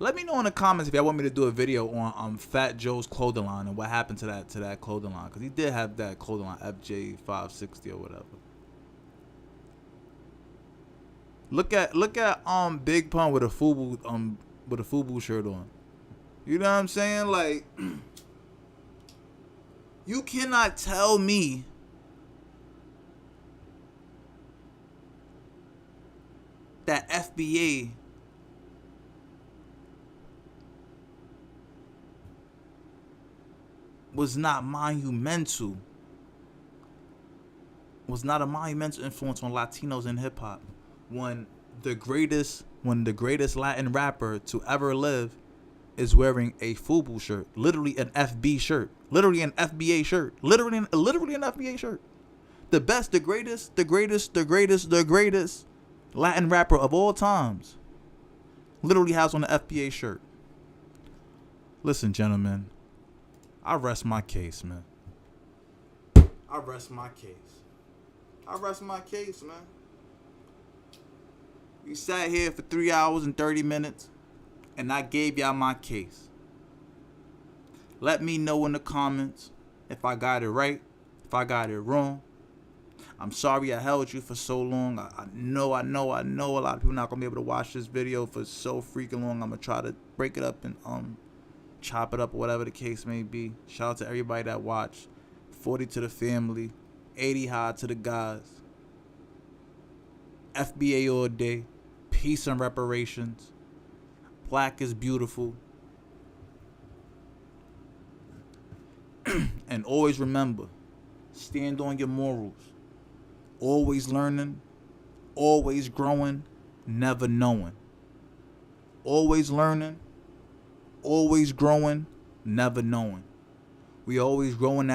Let me know in the comments if y'all want me to do a video on Fat Joe's clothing line and what happened to that clothing line, because he did have that clothing line, FJ 560 or whatever. Look at Big Pun with a FUBU shirt on. You know what I'm saying? Like, you cannot tell me that FBA was not a monumental influence on Latinos in hip hop, when the greatest Latin rapper to ever live is wearing a FUBU shirt, literally an FB shirt, literally an FBA shirt, literally an FBA shirt. The best, the greatest Latin rapper of all times literally has on the FBA shirt. Listen, gentlemen, I rest my case, man. I rest my case. I rest my case, man. We sat here for 3 hours and 30 minutes, and I gave y'all my case. Let me know in the comments if I got it right, if I got it wrong. I'm sorry I held you for so long. I know a lot of people not gonna be able to watch this video for so freaking long. I'm gonna try to break it up and chop it up or whatever the case may be. Shout out to everybody that watched. 40 to the family, 80 high to the guys. FBA all day. Peace and reparations. Black is beautiful. And always remember, stand on your morals. Always learning, always growing, never knowing. Always learning, always growing, never knowing. We always growing as